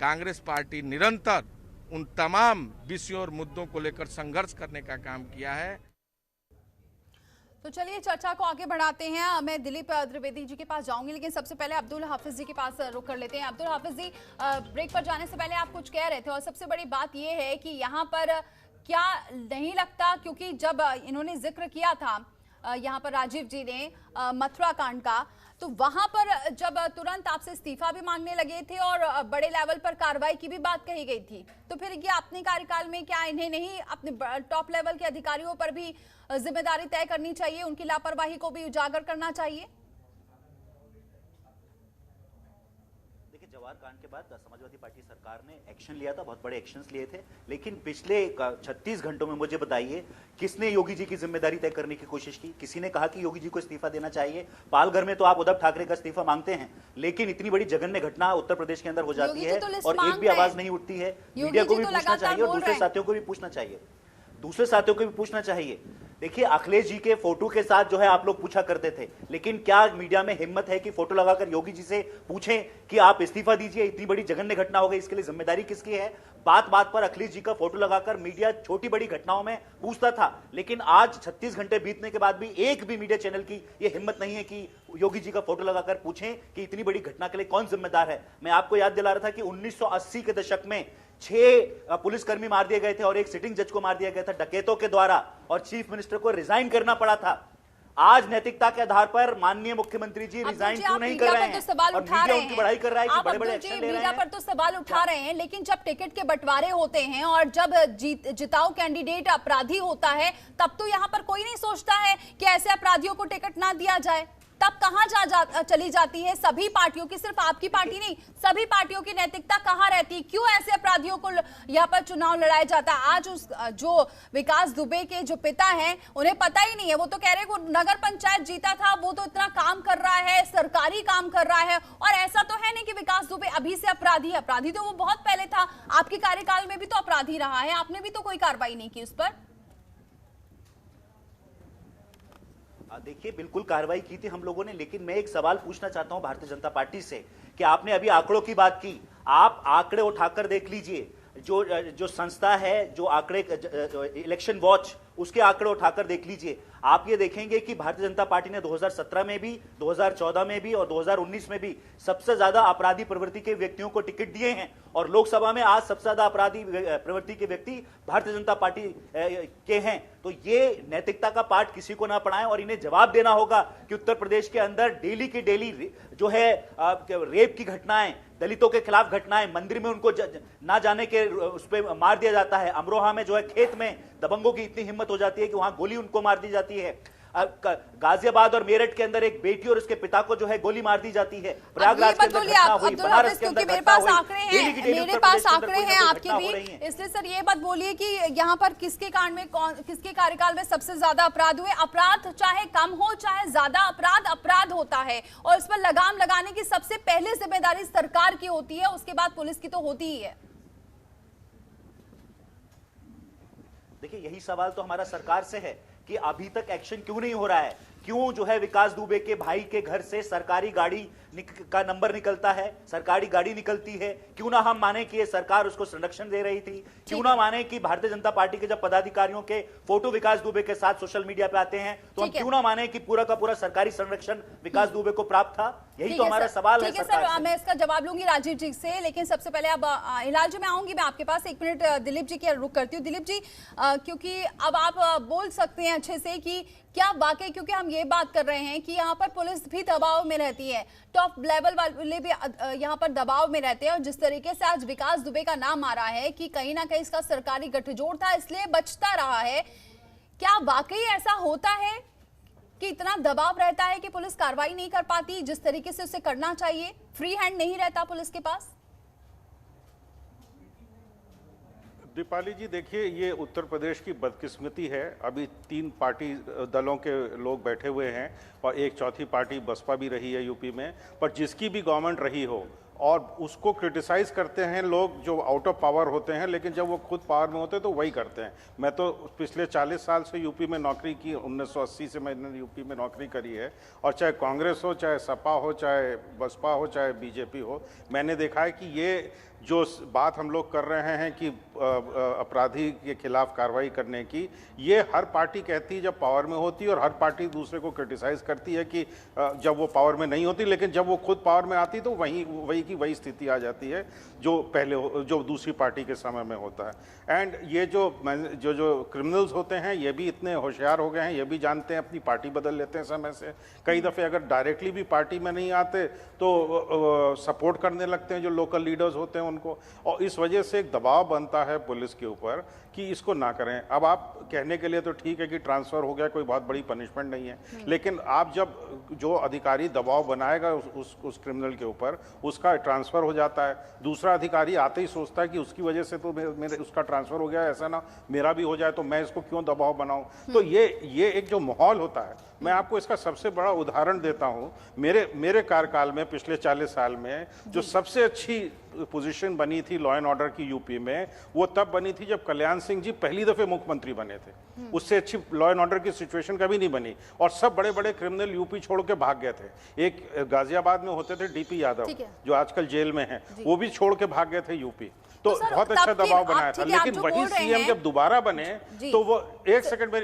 कांग्रेस पार्टी निरंतर उन तमाम विषयों और मुद्दों को लेकर संघर्ष करने का काम किया है। तो चलिए चर्चा को आगे बढ़ाते हैं। मैं दिलीप द्विवेदी जी के पास जाऊंगी, लेकिन सबसे पहले अब्दुल हाफिज जी के पास रुक कर लेते हैं। अब्दुल हाफिज जी, ब्रेक पर जाने से पहले आप कुछ कह रहे थे और सबसे बड़ी बात यह है कि यहाँ पर क्या नहीं लगता, क्योंकि जब इन्होंने जिक्र किया था यहाँ पर राजीव जी ने मथुरा कांड का, तो वहां पर जब तुरंत आपसे इस्तीफा भी मांगने लगे थे और बड़े लेवल पर कार्रवाई की भी बात कही गई थी, तो फिर ये अपने कार्यकाल में क्या इन्हें नहीं अपने टॉप लेवल के अधिकारियों पर भी जिम्मेदारी तय करनी चाहिए, उनकी लापरवाही को भी उजागर करना चाहिए? जवाहर कांड के बाद समाजवादी पार्टी सरकार ने एक्शन लिया था, बहुत बड़े एक्शंस लिए थे, लेकिन पिछले 36 घंटों में मुझे बताइए किसने योगी जी की जिम्मेदारी तय करने की कोशिश की? किसी ने कहा कि योगी जी को इस्तीफा देना चाहिए? पालघर में तो आप उद्धव ठाकरे का इस्तीफा मांगते हैं, लेकिन इतनी बड़ी जघन्य घटना उत्तर प्रदेश के अंदर हो जाती है और एक भी आवाज नहीं उठती है। मीडिया को भी पूछना चाहिए और दूसरे साथियों को भी पूछना चाहिए। देखिए, अखिलेश जी के फोटो के साथ जो है आप लोग पूछा करते थे, लेकिन क्या मीडिया में हिम्मत है कि फोटो लगाकर योगी जी से पूछें कि आप इस्तीफा दीजिए, इतनी बड़ी जघन्य घटना हो गई, इसके लिए जिम्मेदारी किसकी है? बात बात पर अखिलेश जी का फोटो लगाकर मीडिया छोटी बड़ी घटनाओं में पूछता था, लेकिन आज 36 घंटे बीतने के बाद भी एक भी मीडिया चैनल की यह हिम्मत नहीं है कि योगी जी का फोटो लगाकर पूछें कि इतनी बड़ी घटना के लिए कौन जिम्मेदार है। मैं आपको याद दिला रहा था कि 1980 के दशक में 6 पुलिसकर्मी मार दिए गए थे और एक सिटिंग जज को मार दिया गया था डकैतों के द्वारा और चीफ मिनिस्टर को रिजाइन करना पड़ा था। आज नैतिकता के आधार पर माननीय मुख्यमंत्री जी रिजाइन क्यों नहीं कर रहे हैं? तो सवाल और उठा मीडिया रहे उनकी हैं, बड़ाई कर रहा है कि आप बड़े-बड़े अब्दुल जी एक्शन ले रहे मीडिया हैं। पर तो सवाल उठा रहे हैं, लेकिन जब टिकट के बंटवारे होते हैं और जब जिताऊ कैंडिडेट अपराधी होता है, तब तो यहाँ पर कोई नहीं सोचता है कि ऐसे अपराधियों को टिकट ना दिया जाए। तब कहां चली जाती है सभी पार्टियों की, सिर्फ आपकी पार्टी नहीं, सभी पार्टियों की नैतिकता कहां रहती है? क्यों ऐसे अपराधियों को यहाँ पर चुनाव लड़ाया जाता है? आज जो विकास दुबे के जो पिता हैं, उन्हें पता ही नहीं है। वो तो कह रहे हैं वो नगर पंचायत जीता था, वो तो इतना काम कर रहा है, सरकारी काम कर रहा है, और ऐसा तो है नहीं कि विकास दुबे अभी से अपराधी है। अपराधी तो वो बहुत पहले था, आपके कार्यकाल में भी तो अपराधी रहा है, आपने भी तो कोई कार्रवाई नहीं की उस पर। देखिए, बिल्कुल कार्रवाई की थी हम लोगों ने, लेकिन मैं एक सवाल पूछना चाहता हूं भारतीय जनता पार्टी से कि आपने अभी आंकड़ों की बात की, आप आंकड़े उठाकर देख लीजिए। जो संस्था है, जो आंकड़े इलेक्शन वॉच, उसके आंकड़े उठाकर देख लीजिए। आप ये देखेंगे कि भारतीय जनता पार्टी ने 2017 में भी, 2014 में भी और 2019 में भी सबसे ज्यादा अपराधी प्रवृत्ति के व्यक्तियों को टिकट दिए हैं, और लोकसभा में आज सबसे ज्यादा अपराधी प्रवृत्ति के व्यक्ति भारतीय जनता पार्टी के हैं। तो ये नैतिकता का पाठ किसी को ना पढ़ाएं, और इन्हें जवाब देना होगा कि उत्तर प्रदेश के अंदर डेली की डेली जो है रेप की घटनाएं, दलितों के खिलाफ घटनाएं, मंदिर में उनको ना जाने के उस पर मार दिया जाता है। अमरोहा में जो है खेत में दबंगों की इतनी हिम्मत हो जाती है कि वहां गोली उनको मार दी जाती है। गाजियाबाद और मेरठ के अंदर एक बेटी और उसके पिता को जो है गोली मार दी जाती है। प्रयागराज के अंदर घटना हुई, बनारस के अंदर मेरे पास आंकड़े हैं आपके भी, इसलिए सर ये बात बोलिए कि यहाँ पर किसके कांड में किसके कार्यकाल में सबसे ज्यादा अपराध हुए? अपराध चाहे कम हो चाहे ज्यादा, अपराध होता है, और इस पर लगाम लगाने की सबसे पहले जिम्मेदारी सरकार की होती है, उसके बाद पुलिस की तो होती ही है। देखिए, यही सवाल तो हमारा सरकार से है कि अभी तक एक्शन क्यों नहीं हो रहा है? क्यों जो है विकास दुबे के भाई के घर से सरकारी गाड़ी का नंबर निकलता है, सरकारी गाड़ी निकलती है? क्यों ना हम माने कि ये सरकार उसको संरक्षण दे रही थी? क्यों ना माने कि भारतीय जनता पार्टी के जब पदाधिकारियों के फोटो विकास दुबे के साथ सोशल मीडिया पे आते हैं तो हम क्यों ना माने कि पूरा का पूरा सरकारी संरक्षण विकास दुबे को प्राप्त था? यही तो हमारा सवाल है सरकार से। मैं इसका जवाब लूंगी राजीव जी से, लेकिन सबसे पहले अब हिलाल जी मैं आऊंगी, मैं आपके पास 1 मिनट दिलीप जी की रुक करती हूँ। दिलीप जी, क्योंकि अब आप बोल सकते हैं अच्छे से कि क्या वाकई, क्योंकि हम ये बात कर रहे हैं कि यहाँ पर पुलिस भी दबाव में रहती है, टॉप लेवल वाले भी यहाँ पर दबाव में रहते हैं, और जिस तरीके से आज विकास दुबे का नाम आ रहा है कि कहीं ना कहीं इसका सरकारी गठजोड़ था इसलिए बचता रहा है, क्या वाकई ऐसा होता है कि इतना दबाव रहता है कि पुलिस कार्रवाई नहीं कर पाती जिस तरीके से उसे करना चाहिए? फ्री हैंड नहीं रहता पुलिस के पास? दीपाली जी, देखिए, ये उत्तर प्रदेश की बदकिस्मती है। अभी 3 पार्टी दलों के लोग बैठे हुए हैं और एक चौथी पार्टी बसपा भी रही है यूपी में, पर जिसकी भी गवर्नमेंट रही हो, और उसको क्रिटिसाइज़ करते हैं लोग जो आउट ऑफ पावर होते हैं, लेकिन जब वो खुद पावर में होते हैं तो वही करते हैं। मैं तो पिछले 40 साल से यूपी में नौकरी की, 1980 से मैंने यूपी में नौकरी करी है, और चाहे कांग्रेस हो, चाहे सपा हो, चाहे बसपा हो, चाहे बीजेपी हो, मैंने देखा है कि ये जो बात हम लोग कर रहे हैं कि अपराधी के खिलाफ कार्रवाई करने की, ये हर पार्टी कहती है जब पावर में होती है, और हर पार्टी दूसरे को क्रिटिसाइज़ करती है कि जब वो पावर में नहीं होती, लेकिन जब वो खुद पावर में आती तो वही की वही स्थिति आ जाती है जो दूसरी पार्टी के समय में होता है। एंड ये जो क्रिमिनल्स होते हैं, ये भी इतने होशियार हो गए हैं, ये भी जानते हैं, अपनी पार्टी बदल लेते हैं समय से। कई दफ़े अगर डायरेक्टली भी पार्टी में नहीं आते तो सपोर्ट करने लगते हैं जो लोकल लीडर्स होते हैं उनको, और इस वजह से एक दबाव बनता है पुलिस के ऊपर कि इसको ना करें। अब आप कहने के लिए तो ठीक है कि ट्रांसफ़र हो गया, कोई बहुत बड़ी पनिशमेंट नहीं है, लेकिन आप जब जो अधिकारी दबाव बनाएगा उस क्रिमिनल के ऊपर, उसका ट्रांसफ़र हो जाता है, दूसरा अधिकारी आते ही सोचता है कि उसकी वजह से तो मेरे उसका ट्रांसफ़र हो गया, ऐसा ना मेरा भी हो जाए, तो मैं इसको क्यों दबाव बनाऊं? तो ये एक जो माहौल होता है, मैं आपको इसका सबसे बड़ा उदाहरण देता हूँ। मेरे कार्यकाल में पिछले 40 साल में जो सबसे अच्छी पोजीशन बनी थी लॉ एंड ऑर्डर की यूपी में, वो तब बनी थी जब कल्याण सिंह जी पहली दफ़े मुख्यमंत्री बने थे। उससे अच्छी लॉ एंड ऑर्डर की सिचुएशन कभी नहीं बनी, और सब बड़े बड़े क्रिमिनल यूपी छोड़ के भाग गए थे। एक गाजियाबाद में होते थे डीपी यादव, जो आजकल जेल में हैं, वो भी छोड़ के भाग गए थे यूपी। तो बहुत अच्छा दबाव बनाया था, लेकिन वही सीएम जब दोबारा बने तो वो एक सेकंड में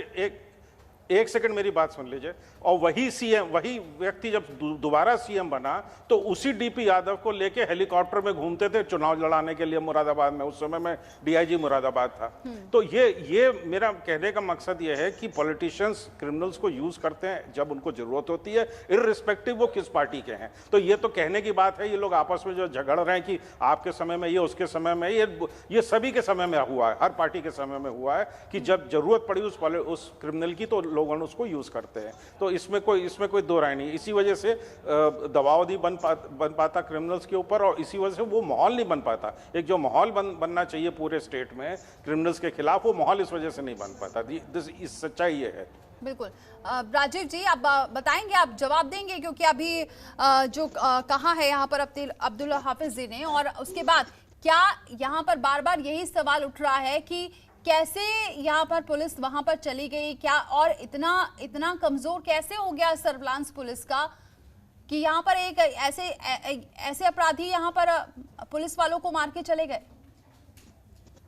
एक सेकंड मेरी बात सुन लीजिए। और वही सीएम, वही व्यक्ति जब दोबारा सीएम बना तो उसी डीपी यादव को लेके हेलीकॉप्टर में घूमते थे चुनाव लड़ाने के लिए मुरादाबाद में। उस समय मैं डीआईजी मुरादाबाद था। तो ये मेरा कहने का मकसद ये है कि पॉलिटिशियंस क्रिमिनल्स को यूज करते हैं जब उनको जरूरत होती है, इररिस्पेक्टिव वो किस पार्टी के हैं। तो ये तो कहने की बात है, ये लोग आपस में जो झगड़ रहे हैं कि आपके समय में ये, उसके समय में ये सभी के समय में हुआ है, हर पार्टी के समय में हुआ है कि जब जरूरत पड़ी उस क्रिमिनल की तो लोगों ने उसको यूज करते हैं। तो इसमें कोई दो राय नहीं। इसी वजह से दबाव नहीं बन पाता क्रिमिनल्स के ऊपर, और इसी वजह से वो माहौल नहीं बन पाता। एक जो माहौल बनना चाहिए पूरे स्टेट में क्रिमिनल्स के खिलाफ, वो माहौल इस वजह से नहीं बन पाता। इस सच्चाई ये है। बिल्कुल। राजीव जी, आप बताएंगे, आप जवाब देंगे, क्योंकि अभी जो कहा है यहाँ पर अब्दुल हाफिज जी ने, और उसके बाद क्या यहाँ पर बार बार यही सवाल उठ रहा है कि कैसे यहाँ पर पुलिस वहां पर चली गई, क्या और इतना कमजोर कैसे हो गया सर्विलांस पुलिस का कि यहाँ पर एक ऐसे अपराधी यहाँ पर पुलिस वालों को मार के चले गए।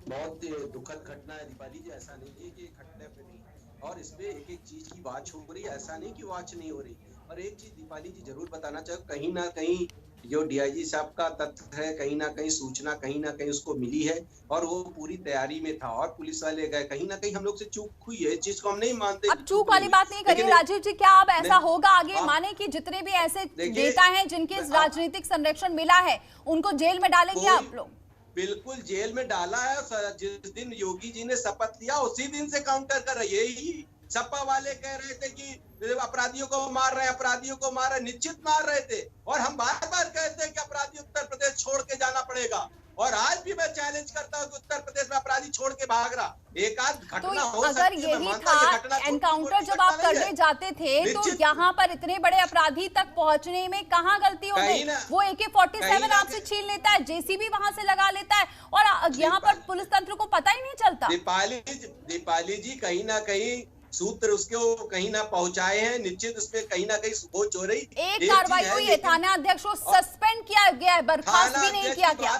बहुत दुखद घटना है दीपाली जी, ऐसा नहीं है कि घटना पे नहीं, और इसमें एक एक चीज की बात हो रही है, ऐसा नहीं कि वाच नहीं हो रही। और एक चीज दीपाली जी जरूर बताना चाहूँ, कहीं ना कहीं जो डीआईजी साहब का तथ्य है, कहीं ना कहीं सूचना कहीं ना कहीं उसको मिली है और वो पूरी तैयारी में था और पुलिस वाले गए। कहीं ना कहीं हम लोग से चूक हुई है, इस चीज को हम नहीं मानते। अब चूक वाली बात नहीं करिए राजीव जी, क्या अब ऐसा होगा आगे, माने कि जितने भी ऐसे नेता हैं जिनके राजनीतिक संरक्षण मिला है उनको जेल में डालेंगे आप लोग? बिल्कुल जेल में डाला है। जिस दिन योगी जी ने शपथ लिया उसी दिन से काउंटर कर रही है। यही सपा वाले कह रहे थे कि अपराधियों को मार रहे हैं, अपराधियों को मार रहे हैं, निश्चित मार रहे थे, और हम बार बार कहते हैं कि अपराधी उत्तर प्रदेश छोड़ के जाना पड़ेगा। और आज भी मैं चैलेंज करता हूं कि उत्तर प्रदेश में अपराधी छोड़ के भाग रहा। एक आध घटना हो सकती है, अगर यही था एनकाउंटर जब आप करने जाते थे तो यहाँ पर इतने बड़े अपराधी तक पहुंचने में कहाँ गलती हो गई? वो AK-47 आपसे छीन लेता है, जेसीबी वहां से लगा लेता है, और यहाँ पर पुलिस तंत्र को पता ही नहीं चलता। दीपाली जी कहीं ना कहीं सूत्र उसको कहीं ना पहुंचाए हैं, निश्चित उसमें कहीं ना कहीं सोच हो रही। एक कार्रवाई हुई है, थाना अध्यक्ष को सस्पेंड किया गया है, बर्खास्त भी नहीं किया गया।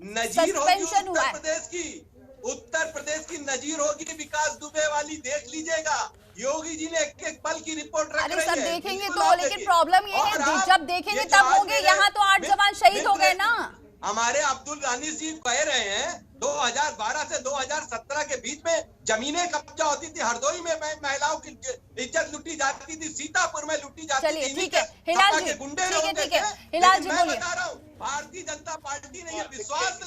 नजीर होगी उत्तर प्रदेश की नजीर होगी विकास दुबे वाली, देख लीजिएगा। योगी जी ने एक पल की रिपोर्ट रख रही है। अरे सर देखेंगे तो, लेकिन प्रॉब्लम ये है जब देखेंगे तब होंगे। यहाँ तो 8 जवान शहीद हो गए ना। हमारे अब्दुल रानी जी कह रहे हैं 2012 से 2017 के बीच में जमीनें कब्जा होती थी, हरदोई में महिलाओं की इज्जत लूटी जाती थी, सीतापुर में लूटी जाती थी। चलिए ठीक है हिलाल जी, गुंडे ठीक है हिलाल जी बोलिए। भारतीय जनता पार्टी ने ये विश्वास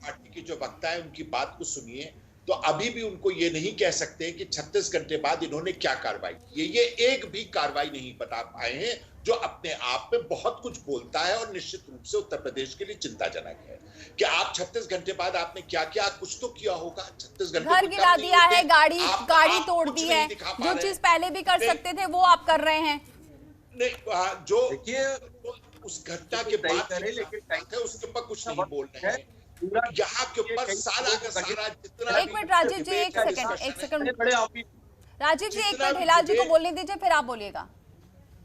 पार्टी की जो वक्ता है उनकी बात को सुनिए, तो अभी भी उनको ये नहीं कह सकते कि 36 घंटे बाद इन्होंने क्या कार्रवाई की है। ये एक भी कार्रवाई नहीं बता पाए हैं, जो अपने आप में बहुत कुछ बोलता है और निश्चित रूप से उत्तर प्रदेश के लिए चिंताजनक है कि आप 36 घंटे बाद आपने क्या किया। कुछ तो किया होगा। 36 घंटे घर गिरा दिया है, गाड़ी तोड़ दी है, जो चीज पहले भी कर सकते थे वो आप कर रहे हैं। नहीं, जो उस घटना के बाद लेकिन उसके ऊपर कुछ नहीं बोल रहे हैं। यहाँ के ऊपर सारा का सारा जितना। एक मिनट राजीव जी, एक सेकंड राजीव जी, एक मिनट हिलाल जी को बोलने दीजिए, फिर आप बोलिएगा।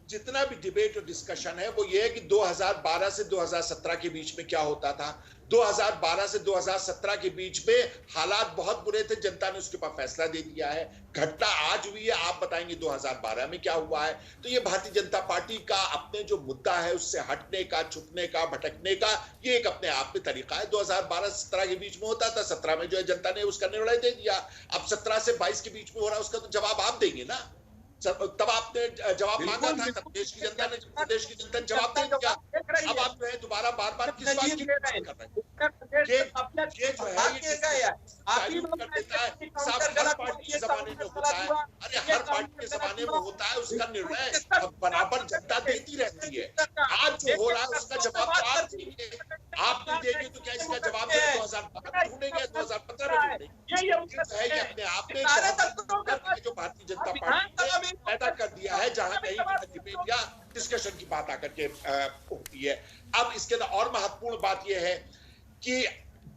जितना भी डिबेट और डिस्कशन है वो ये है कि 2012 से 2017 के बीच में क्या होता था। 2012 से 2017 के बीच में हालात बहुत बुरे थे, जनता ने उसके ऊपर फैसला दे दिया है। घटना आज हुई है, आप बताएंगे 2012 में क्या हुआ है। तो ये भारतीय जनता पार्टी का अपने जो मुद्दा है उससे हटने का, छुपने का, भटकने का, ये एक अपने आप में तरीका है। 2012 से 17 के बीच में होता था, 17 में जो है जनता ने उसका निर्णय दे दिया। अब 17 से 22 के बीच में हो रहा है, उसका तो जवाब आप देंगे ना। तब आपने जवाब मांगा था, तब देश की जनता ने, प्रदेश की जनता ने जवाब दे दिया। अब आप जो है दोबारा बार किस बात की बात कर रहे हैं? ये जो है हर पार्टी के जमाने में होता है। अरे हर पार्टी के जमाने में होता है, उसका निर्णय बराबर जनता देती रहती है। आज जो हो रहा है उसका जवाब तो आप देंगे। आप नहीं देंगे तो क्या इसका जवाब 2012 में ढूंढेंगे, 2015 में ढूंढेंगे? ये अपने आप में जो भारतीय जनता पार्टी पैदा कर दिया है, जहां कहीं डिबेट या डिस्कशन की बात आकर के होती है। अब इसके अंदर और महत्वपूर्ण बात यह है कि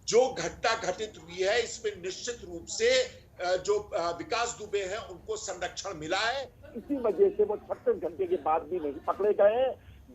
जो घटना घटित हुई है इसमें निश्चित रूप से जो विकास दुबे हैं उनको संरक्षण मिला है। इसी वजह से वो 36 घंटे के बाद भी नहीं पकड़े गए,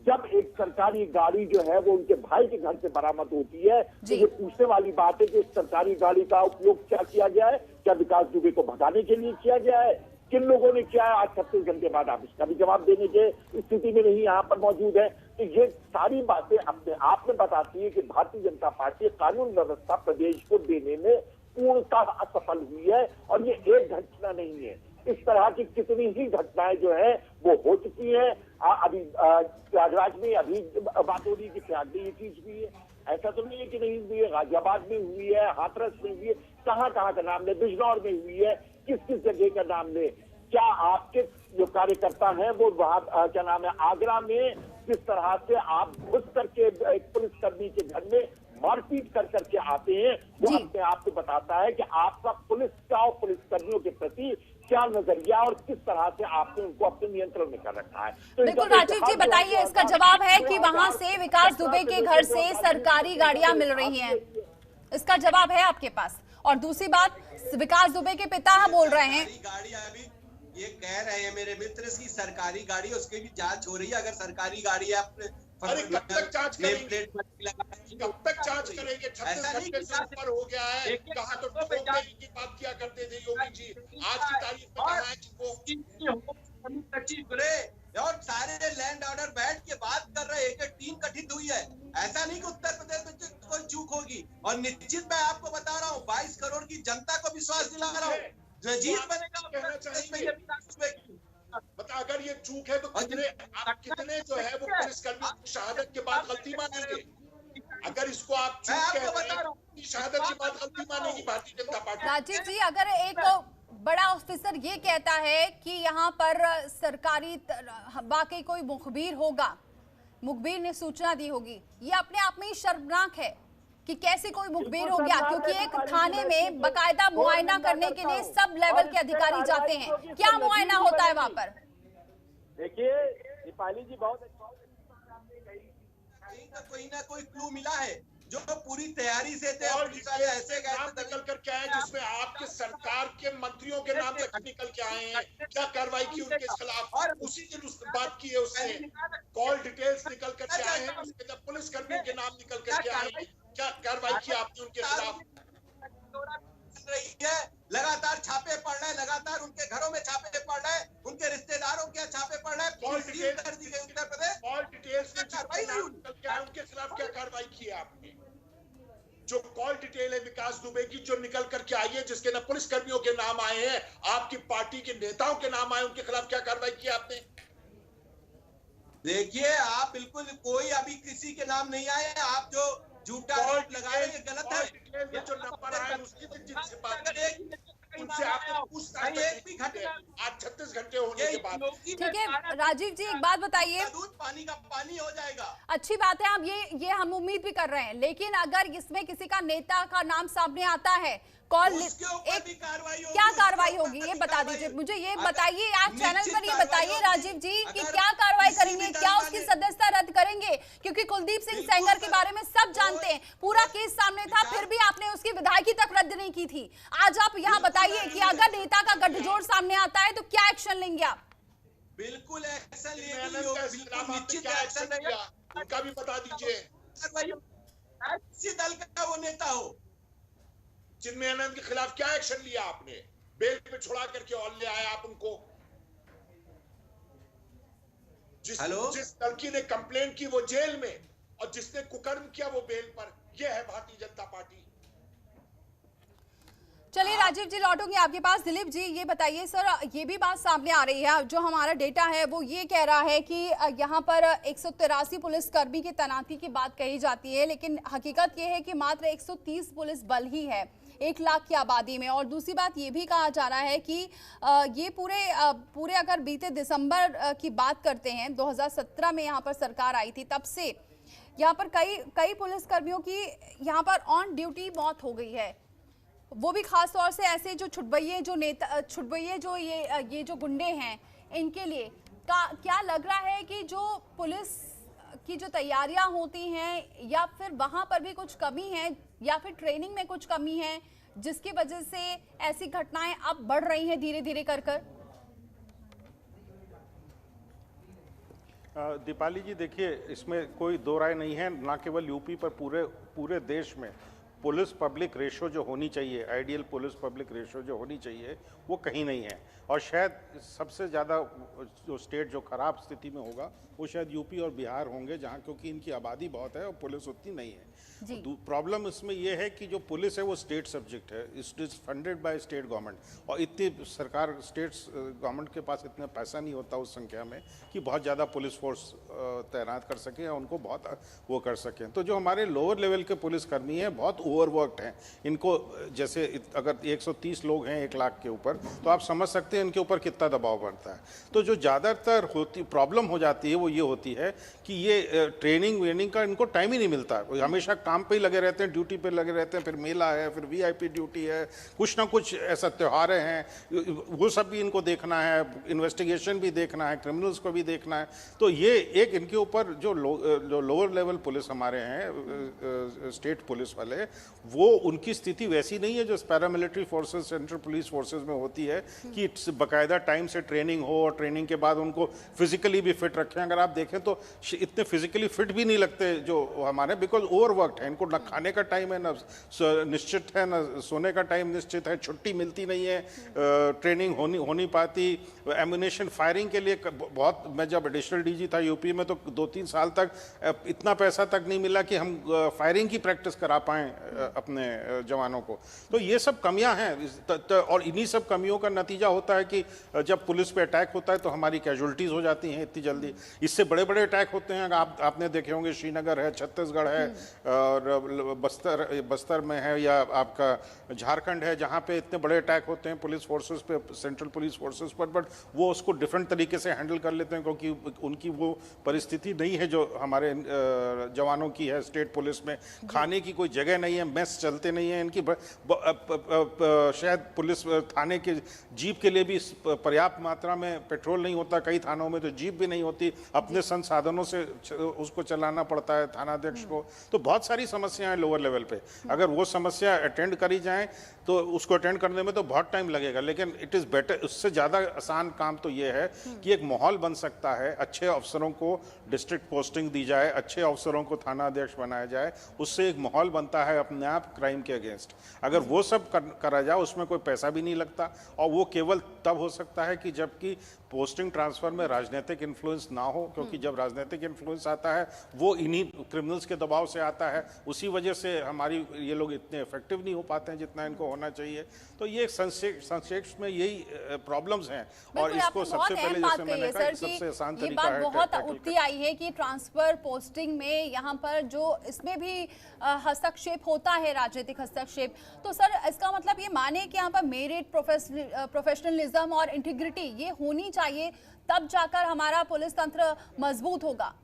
जब एक सरकारी गाड़ी जो है वो उनके भाई के घर से बरामद होती है तो ये पूछने वाली बात है कि उस सरकारी गाड़ी का उपयोग क्या किया गया है, क्या विकास दुबे को भगाने के लिए किया गया है, किन लोगों ने किया है? आज 36 घंटे बाद आप इसका भी जवाब देने के स्थिति में नहीं यहाँ पर मौजूद है। तो ये सारी बातें अपने आप में बताती है कि भारतीय जनता पार्टी कानून व्यवस्था प्रदेश को देने में पूर्णतः असफल हुई है, और ये एक घटना नहीं है, इस तरह की कितनी ही घटनाएं जो है वो हो चुकी हैं। अभी प्रयागराज में अभी बात हो रही है कि प्रयाग में ये चीज हुई है, ऐसा तो नहीं है कि नहीं हुई है, गाजियाबाद में हुई है, हाथरस में हुई है, कहाँ कहाँ का नाम ले, बिजनौर में हुई है, किस किस जगह का नाम ले। क्या आपके जो कार्यकर्ता हैं वो वहां क्या नाम है आगरा में किस तरह से आप घुस करके एक पुलिसकर्मी के घर में मारपीट कर करके आते हैं, वो अपने आप को बताता है कि आपका पुलिस का और पुलिसकर्मियों के प्रति क्या नजरिया और किस तरह से आपने उनको अपने नियंत्रण में कर रखा है। तो बिल्कुल राजीव जी बताइए, इसका जवाब है कि वहां से विकास दुबे के घर से सरकारी गाड़ियां मिल रही हैं, इसका जवाब है आपके पास? और दूसरी बात, विकास दुबे के पिता बोल रहे हैं, गाड़ियां अभी ये कह रहे हैं मेरे मित्र की सरकारी गाड़ी, उसकी भी जांच हो रही है। अगर सरकारी गाड़ी है अरे कब तक जांच करेंगे, कब तक जांच करेंगे? 36 घंटे से ऊपर हो गया है। कहा तो ठोकने की बात किया करते थे योगी जी, आज की तारीख में कहा है कि वो और सारे लैंड ऑर्डर बैठ के बात कर रहे हैं, एक टीम गठित हुई है। ऐसा नहीं कि उत्तर प्रदेश में कोई चूक होगी, और निश्चित मैं आपको बता रहा हूँ 22 करोड़ की जनता को विश्वास दिला रहा हूँ, जीत बनेगा। मतलब अगर ये चूक है तो कितने जो है वो पुलिसकर्मी शहादत के बाद गलती मानेंगे? अगर इसको आप चूक कह रहे हैं, शहादत के बाद गलती मानेगी भारतीय जनता पार्टी? राजीव जी, अगर एक बड़ा ऑफिसर ये कहता है कि यहाँ पर सरकारी वाकई कोई मुखबिर होगा, मुखबिर ने सूचना दी होगी, ये अपने आप में ही शर्मनाक है कि कैसे कोई मुखबिर हो गया, क्योंकि एक थाने में बकायदा मुआयना करने के लिए सब लेवल के अधिकारी जाते हैं। क्या मुआयना होता है वहां पर? देखिए दीपाली जी, बहुत कोई ना कोई क्लू मिला है जो पूरी तैयारी से थे, और ऐसे निकल कर के आए जिसमें आपके सरकार के मंत्रियों के नाम तक निकल के आए हैं। क्या कार्रवाई की उनके खिलाफ? और उसी दिन उस बात की है, उसने कॉल डिटेल्स निकल कर के आए हैं, उसके जब पुलिसकर्मियों के नाम निकल कर के आए हैं, क्या कार्रवाई की आपने उनके खिलाफ? रही है, लगातार छापे पड़ रहे हैं, लगातार उनके घरों में छापे पड़ रहे हैं, उनके रिश्तेदारों के छापे पड़ रहे हैं। कॉल डिटेल्स कर दी गई उत्तर प्रदेश, कॉल डिटेल्स में कार्रवाई नहीं हुई, उनके खिलाफ क्या कार्रवाई की है आपने? जो कॉल डिटेल है विकास दुबे की जो निकल करके आई है, जिसके ना पुलिसकर्मियों के नाम आए हैं, आपकी पार्टी के नेताओं के नाम आए, उनके खिलाफ क्या कार्रवाई की आपने? देखिए आप बिल्कुल कोई अभी किसी के नाम नहीं आए, आप जो झूठा आरोप लगा रहे हैं गलत है। ये जो नंबर आए उसकी जिनसे बात करें, उनसे आपने पूछताछ भी घटना आज 36 घंटे होने के बाद। ठीक है राजीव जी, एक बात बताइए, दूध पानी का पानी हो जाएगा। अच्छी बात है, हम ये हम उम्मीद भी कर रहे हैं, लेकिन अगर इसमें किसी का नेता का नाम सामने आता है, कॉल क्या कार्रवाई होगी ये बता दीजिए मुझे, ये बताइए आप चैनल पर ये बताइए राजीव जी कि क्या कार्रवाई करेंगे, क्या उसकी सदस्यता रद्द करेंगे? क्योंकि कुलदीप सिंह सेंगर के बारे में सब जानते हैं, पूरा केस सामने था, फिर भी आपने उसकी विधायकी तक रद्द नहीं की थी। आज आप यहाँ बताइए कि अगर नेता का गठजोड़ सामने आता है तो क्या एक्शन लेंगे आप? बिल्कुल एक्शन लेंगे, उनका भी बता दीजिए। किसी दल का वो नेता हो, चिन्मय आनंद के खिलाफ क्या एक्शन लिया आपने? बेल पे छुड़ा करके और ले आए आप उनको। जिस लड़की ने कंप्लेन की वो जेल में, और जिसने कुकर्म किया वो बेल पर। यह है भारतीय जनता पार्टी। चलिए राजीव जी लौटूंगी आपके पास। दिलीप जी ये बताइए सर, ये भी बात सामने आ रही है, जो हमारा डेटा है वो ये कह रहा है कि यहाँ पर 183 पुलिसकर्मी की तैनाती की बात कही जाती है, लेकिन हकीकत ये है कि मात्र 130 पुलिस बल ही है 1 लाख की आबादी में। और दूसरी बात ये भी कहा जा रहा है कि ये पूरे अगर बीते दिसंबर की बात करते हैं, 2017 में यहाँ पर सरकार आई थी, तब से यहाँ पर कई पुलिसकर्मियों की यहाँ पर ऑन ड्यूटी मौत हो गई है, वो भी खास तौर से ऐसे जो छुटभइये जो ये जो गुंडे हैं, इनके लिए क्या लग रहा है कि जो पुलिस की जो तैयारियां होती हैं, या फिर वहां पर भी कुछ कमी है, या फिर ट्रेनिंग में कुछ कमी है, जिसकी वजह से ऐसी घटनाएं अब बढ़ रही हैं धीरे धीरे कर? दीपाली जी, देखिए, इसमें कोई दो राय नहीं है। ना केवल यूपी पर, पूरे देश में पुलिस पब्लिक रेशो जो होनी चाहिए, आइडियल पुलिस पब्लिक रेशो जो होनी चाहिए, वो कहीं नहीं है। और शायद सबसे ज़्यादा जो स्टेट जो खराब स्थिति में होगा वो शायद यूपी और बिहार होंगे, जहाँ क्योंकि इनकी आबादी बहुत है और पुलिस उतनी नहीं है। प्रॉब्लम इसमें यह है कि जो पुलिस है वो स्टेट सब्जेक्ट है, it is funded by state government, और इतनी सरकार स्टेट्स गवर्नमेंट के पास इतना पैसा नहीं होता उस संख्या में कि बहुत ज़्यादा पुलिस फोर्स तैनात कर सकें और उनको बहुत वो कर सकें। तो जो हमारे लोअर लेवल के पुलिसकर्मी हैं बहुत ओवरवर्कड हैं। इनको जैसे अगर 130 लोग हैं 1 लाख के ऊपर, तो आप समझ सकते हैं इनके ऊपर कितना दबाव बढ़ता है। तो जो ज़्यादातर प्रॉब्लम हो जाती है वो ये होती है कि ये ट्रेनिंग वेनिंग का इनको टाइम ही नहीं मिलता। हमेशा काम पे ही लगे रहते हैं, ड्यूटी पे लगे रहते हैं, फिर मेला है, फिर वीआईपी ड्यूटी है, कुछ ना कुछ ऐसा त्यौहार हैं, वो सब भी इनको देखना है, इन्वेस्टिगेशन भी देखना है, क्रिमिनल्स को भी देखना है। तो ये एक इनके ऊपर जो लोअर लेवल पुलिस हमारे हैं, स्टेट पुलिस वाले, वो उनकी स्थिति वैसी नहीं है जो paramilitary forces, central police forces में होती है कि बाकायदा टाइम से ट्रेनिंग हो और ट्रेनिंग के बाद उनको फिजिकली भी फिट रखें। अगर आप देखें तो इतने फिजिकली फिट भी नहीं लगते जो हमारे, बिकॉज ओवरवर्कड है। इनको न खाने का टाइम है, न निश्चित है, न सोने का टाइम निश्चित है, छुट्टी मिलती नहीं है, ट्रेनिंग हो नहीं पाती। एम्यूनेशन फायरिंग के लिए बहुत, मैं जब एडिशनल डीजी था यूपी में तो 2-3 साल तक इतना पैसा तक नहीं मिला कि हम फायरिंग की प्रैक्टिस करा पाएँ अपने जवानों को। तो ये सब कमियां हैं, और इन्हीं सब कमियों का नतीजा होता है कि जब पुलिस पे अटैक होता है तो हमारी कैजुअलिटीज़ हो जाती हैं इतनी जल्दी। इससे बड़े बड़े अटैक होते हैं, आपने देखे होंगे, श्रीनगर है, छत्तीसगढ़ है, और बस्तर में है, या आपका झारखंड है, जहाँ पे इतने बड़े अटैक होते हैं पुलिस फोर्सेस पे, सेंट्रल पुलिस फोर्सेस पर, बट वो उसको डिफरेंट तरीके से हैंडल कर लेते हैं क्योंकि उनकी वो परिस्थिति नहीं है जो हमारे जवानों की है। स्टेट पुलिस में खाने की कोई जगह नहीं है, मेस चलते नहीं है इनकी, शायद पुलिस थाने के जीप के लिए भी पर्याप्त मात्रा में पेट्रोल नहीं होता, कई थानों में तो जीप भी नहीं होती, अपने संसाधनों से उसको चलाना पड़ता है थानाध्यक्ष को। तो बहुत सारी समस्याएं लोअर लेवल पे, अगर वो समस्या अटेंड करी जाए तो उसको अटेंड करने में तो बहुत टाइम लगेगा, लेकिन इट इज़ बेटर, उससे ज़्यादा आसान काम तो ये है कि एक माहौल बन सकता है, अच्छे अफसरों को डिस्ट्रिक्ट पोस्टिंग दी जाए, अच्छे अफसरों को थाना अध्यक्ष बनाया जाए, उससे एक माहौल बनता है अपने आप क्राइम के अगेंस्ट। अगर वो सब करा जाए, उसमें कोई पैसा भी नहीं लगता, और वो केवल तब हो सकता है कि जबकि पोस्टिंग ट्रांसफर में राजनीतिक इन्फ्लुएंस ना हो, क्योंकि जब राजनीतिक इन्फ्लुएंस आता है वो इन्हीं क्रिमिनल्स के दबाव से आता है, उसी वजह से हमारी ये लोग इतने इफेक्टिव नहीं हो पाते हैं जितना इनको होना चाहिए। तो ये संक्षेप में यही प्रॉब्लम्स हैं, और इसको सबसे पहले, जैसे मैंने कहा, सबसे आसान तरीका है, बहुत उठती आई है कि ट्रांसफर पोस्टिंग में यहाँ पर जो इसमें भी हस्तक्षेप होता है, राजनीतिक हस्तक्षेप। तो सर, इसका मतलब ये माने कि यहाँ पर मेरिट, प्रोफेशनलिज्म और इंटीग्रिटी ये होनी चाहिए, तब जाकर हमारा पुलिस तंत्र मजबूत होगा।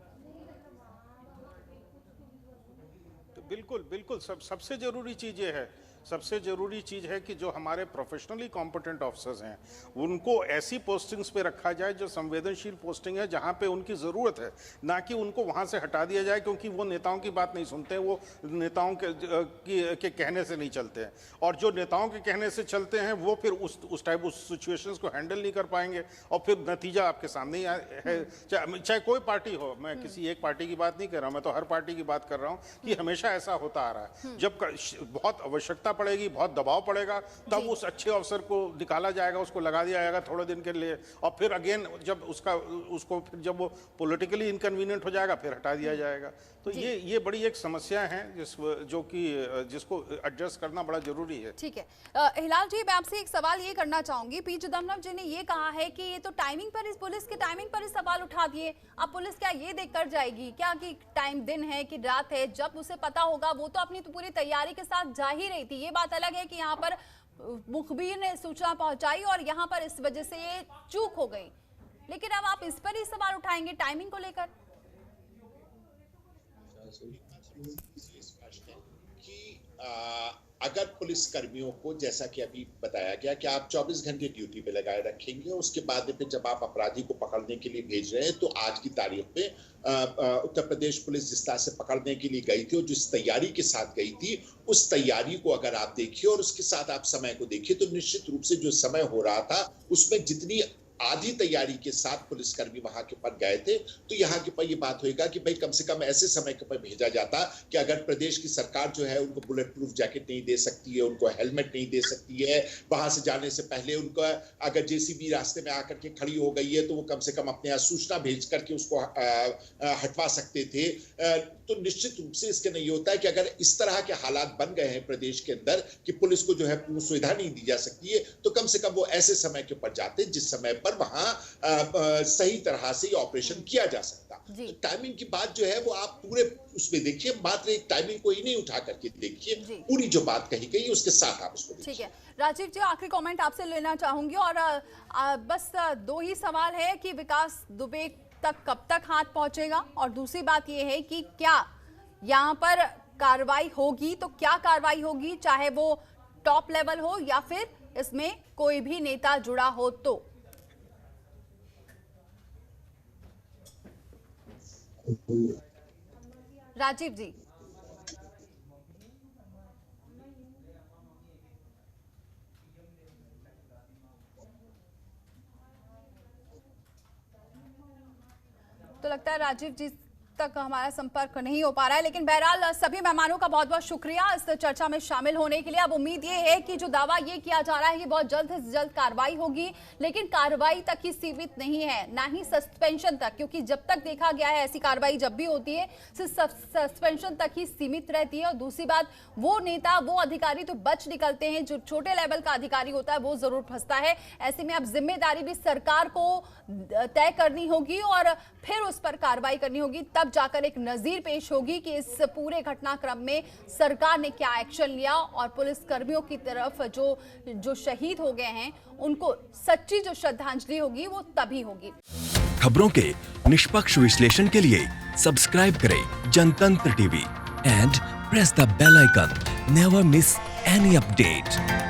तो बिल्कुल सबसे जरूरी चीज ये है, सबसे ज़रूरी चीज़ है कि जो हमारे प्रोफेशनली कॉम्पिटेंट ऑफिसर्स हैं उनको ऐसी पोस्टिंग्स पे रखा जाए जो संवेदनशील पोस्टिंग है, जहाँ पे उनकी ज़रूरत है, ना कि उनको वहाँ से हटा दिया जाए क्योंकि वो नेताओं की बात नहीं सुनते हैं, वो नेताओं के कहने से नहीं चलते हैं, और जो नेताओं के कहने से चलते हैं वो फिर उस सिचुएशंस को हैंडल नहीं कर पाएंगे, और फिर नतीजा आपके सामने ही है। चाहे कोई पार्टी हो, मैं किसी एक पार्टी की बात नहीं कर रहा हूँ, मैं तो हर पार्टी की बात कर रहा हूँ कि हमेशा ऐसा होता आ रहा है। जब बहुत आवश्यकता पड़ेगी, बहुत दबाव पड़ेगा, तब उस अच्छे अफसर को निकाला जाएगा, उसको लगा दिया जाएगा थोड़े दिन के लिए, और फिर अगेन जब उसको फिर जब वो पॉलिटिकली इनकन्वीनियंट हो जाएगा फिर हटा दिया जाएगा। तो ये बड़ी एक समस्या है जिसको एडजस्ट करना बड़ा जरूरी है। ठीक है हिलाल जी, मैं आपसे एक सवाल ये करना चाहूंगी। पी चिदम्बरम जी ने ये कहा है कि ये तो टाइमिंग पर, इस पुलिस के टाइमिंग पर इस सवाल उठा दिए। अब पुलिस क्या ये देख कर जाएगी क्या कि टाइम दिन है कि रात है? जब उसे पता होगा, वो तो अपनी पूरी तैयारी के साथ जा ही रही थी। ये बात अलग है कि यहाँ पर मुखबिर ने सूचना पहुंचाई और यहाँ पर इस वजह से ये चूक हो गई, लेकिन अब आप इस पर ही सवाल उठाएंगे टाइमिंग को लेकर? कि अगर पुलिस कर्मियों को, जैसा कि अभी बताया गया, कि आप 24 घंटे ड्यूटी पे लगाए रखेंगे, उसके बाद फिर जब आप अपराधी को पकड़ने के लिए भेज रहे हैं, तो आज की तारीख में उत्तर प्रदेश पुलिस जिस तरह से पकड़ने के लिए गई थी और जिस तैयारी के साथ गई थी, उस तैयारी को अगर आप देखिए और उसके साथ आप समय को देखिए, तो निश्चित रूप से जो समय हो रहा था उसमें जितनी आधी तैयारी के साथ पुलिसकर्मी वहां के ऊपर गए थे, तो यहाँ के ऊपर ये बात होएगा कि भाई कम से कम ऐसे समय के ऊपर भेजा जाता कि अगर प्रदेश की सरकार जो है उनको बुलेट प्रूफ जैकेट नहीं दे सकती है, उनको हेलमेट नहीं दे सकती है, वहां से जाने से पहले उनको अगर जेसीबी रास्ते में आकर के खड़ी हो गई है तो वो कम से कम अपने यहाँ सूचना भेज करके उसको हटवा सकते थे। तो निश्चित रूप से इसके नहीं होता है कि अगर इस तरह के हालात बन गए हैं प्रदेश के अंदर कि पुलिस को जो है पूर्ण सुविधा नहीं दी जा सकती है, तो कम से कम वो ऐसे समय के ऊपर जाते जिस समय पर वहां सही तरह से ऑपरेशन किया जा सकता। तो टाइमिंग की बात जो है वो आप पूरे उसमें देखिए, मात्र एक टाइमिंग को ही नहीं उठा करके देखिए, पूरी जो बात कही गई उसके साथ आप उसको देखिए। ठीक है राजीव जी, आखिरी कमेंट आपसे लेना चाहूंगी और बस दो ही सवाल है कि विकास दुबे तक कब तक हाथ पहुंचेगा, और दूसरी बात यह है कि क्या यहाँ पर कार्रवाई होगी, तो क्या कार्रवाई होगी, चाहे वो टॉप लेवल हो या फिर इसमें कोई भी नेता जुड़ा हो। तो राजीव जी, तो लगता है राजीव जी तक हमारा संपर्क नहीं हो पा रहा है, लेकिन बहरहाल सभी मेहमानों का बहुत बहुत शुक्रिया इस चर्चा में शामिल होने के लिए। अब उम्मीद ये है कि जो दावा ये किया जा रहा है कि बहुत जल्द से जल्द कार्रवाई होगी, लेकिन कार्रवाई तक ही सीमित नहीं है, ना ही सस्पेंशन तक, क्योंकि जब तक देखा गया है ऐसी कार्रवाई जब भी होती है सिर्फ सस्पेंशन तक ही सीमित रहती है। और दूसरी बात, वो नेता वो अधिकारी तो बच निकलते हैं, जो छोटे लेवल का अधिकारी होता है वो जरूर फंसता है। ऐसे में अब जिम्मेदारी भी सरकार को तय करनी होगी और फिर उस पर कार्रवाई करनी होगी, तब जाकर एक नजीर पेश होगी कि इस पूरे घटनाक्रम में सरकार ने क्या एक्शन लिया और पुलिस कर्मियों की तरफ जो शहीद हो गए हैं उनको सच्ची जो श्रद्धांजलि होगी वो तभी होगी। खबरों के निष्पक्ष विश्लेषण के लिए सब्सक्राइब करें Jantantra TV and press the bell icon. Never miss any update.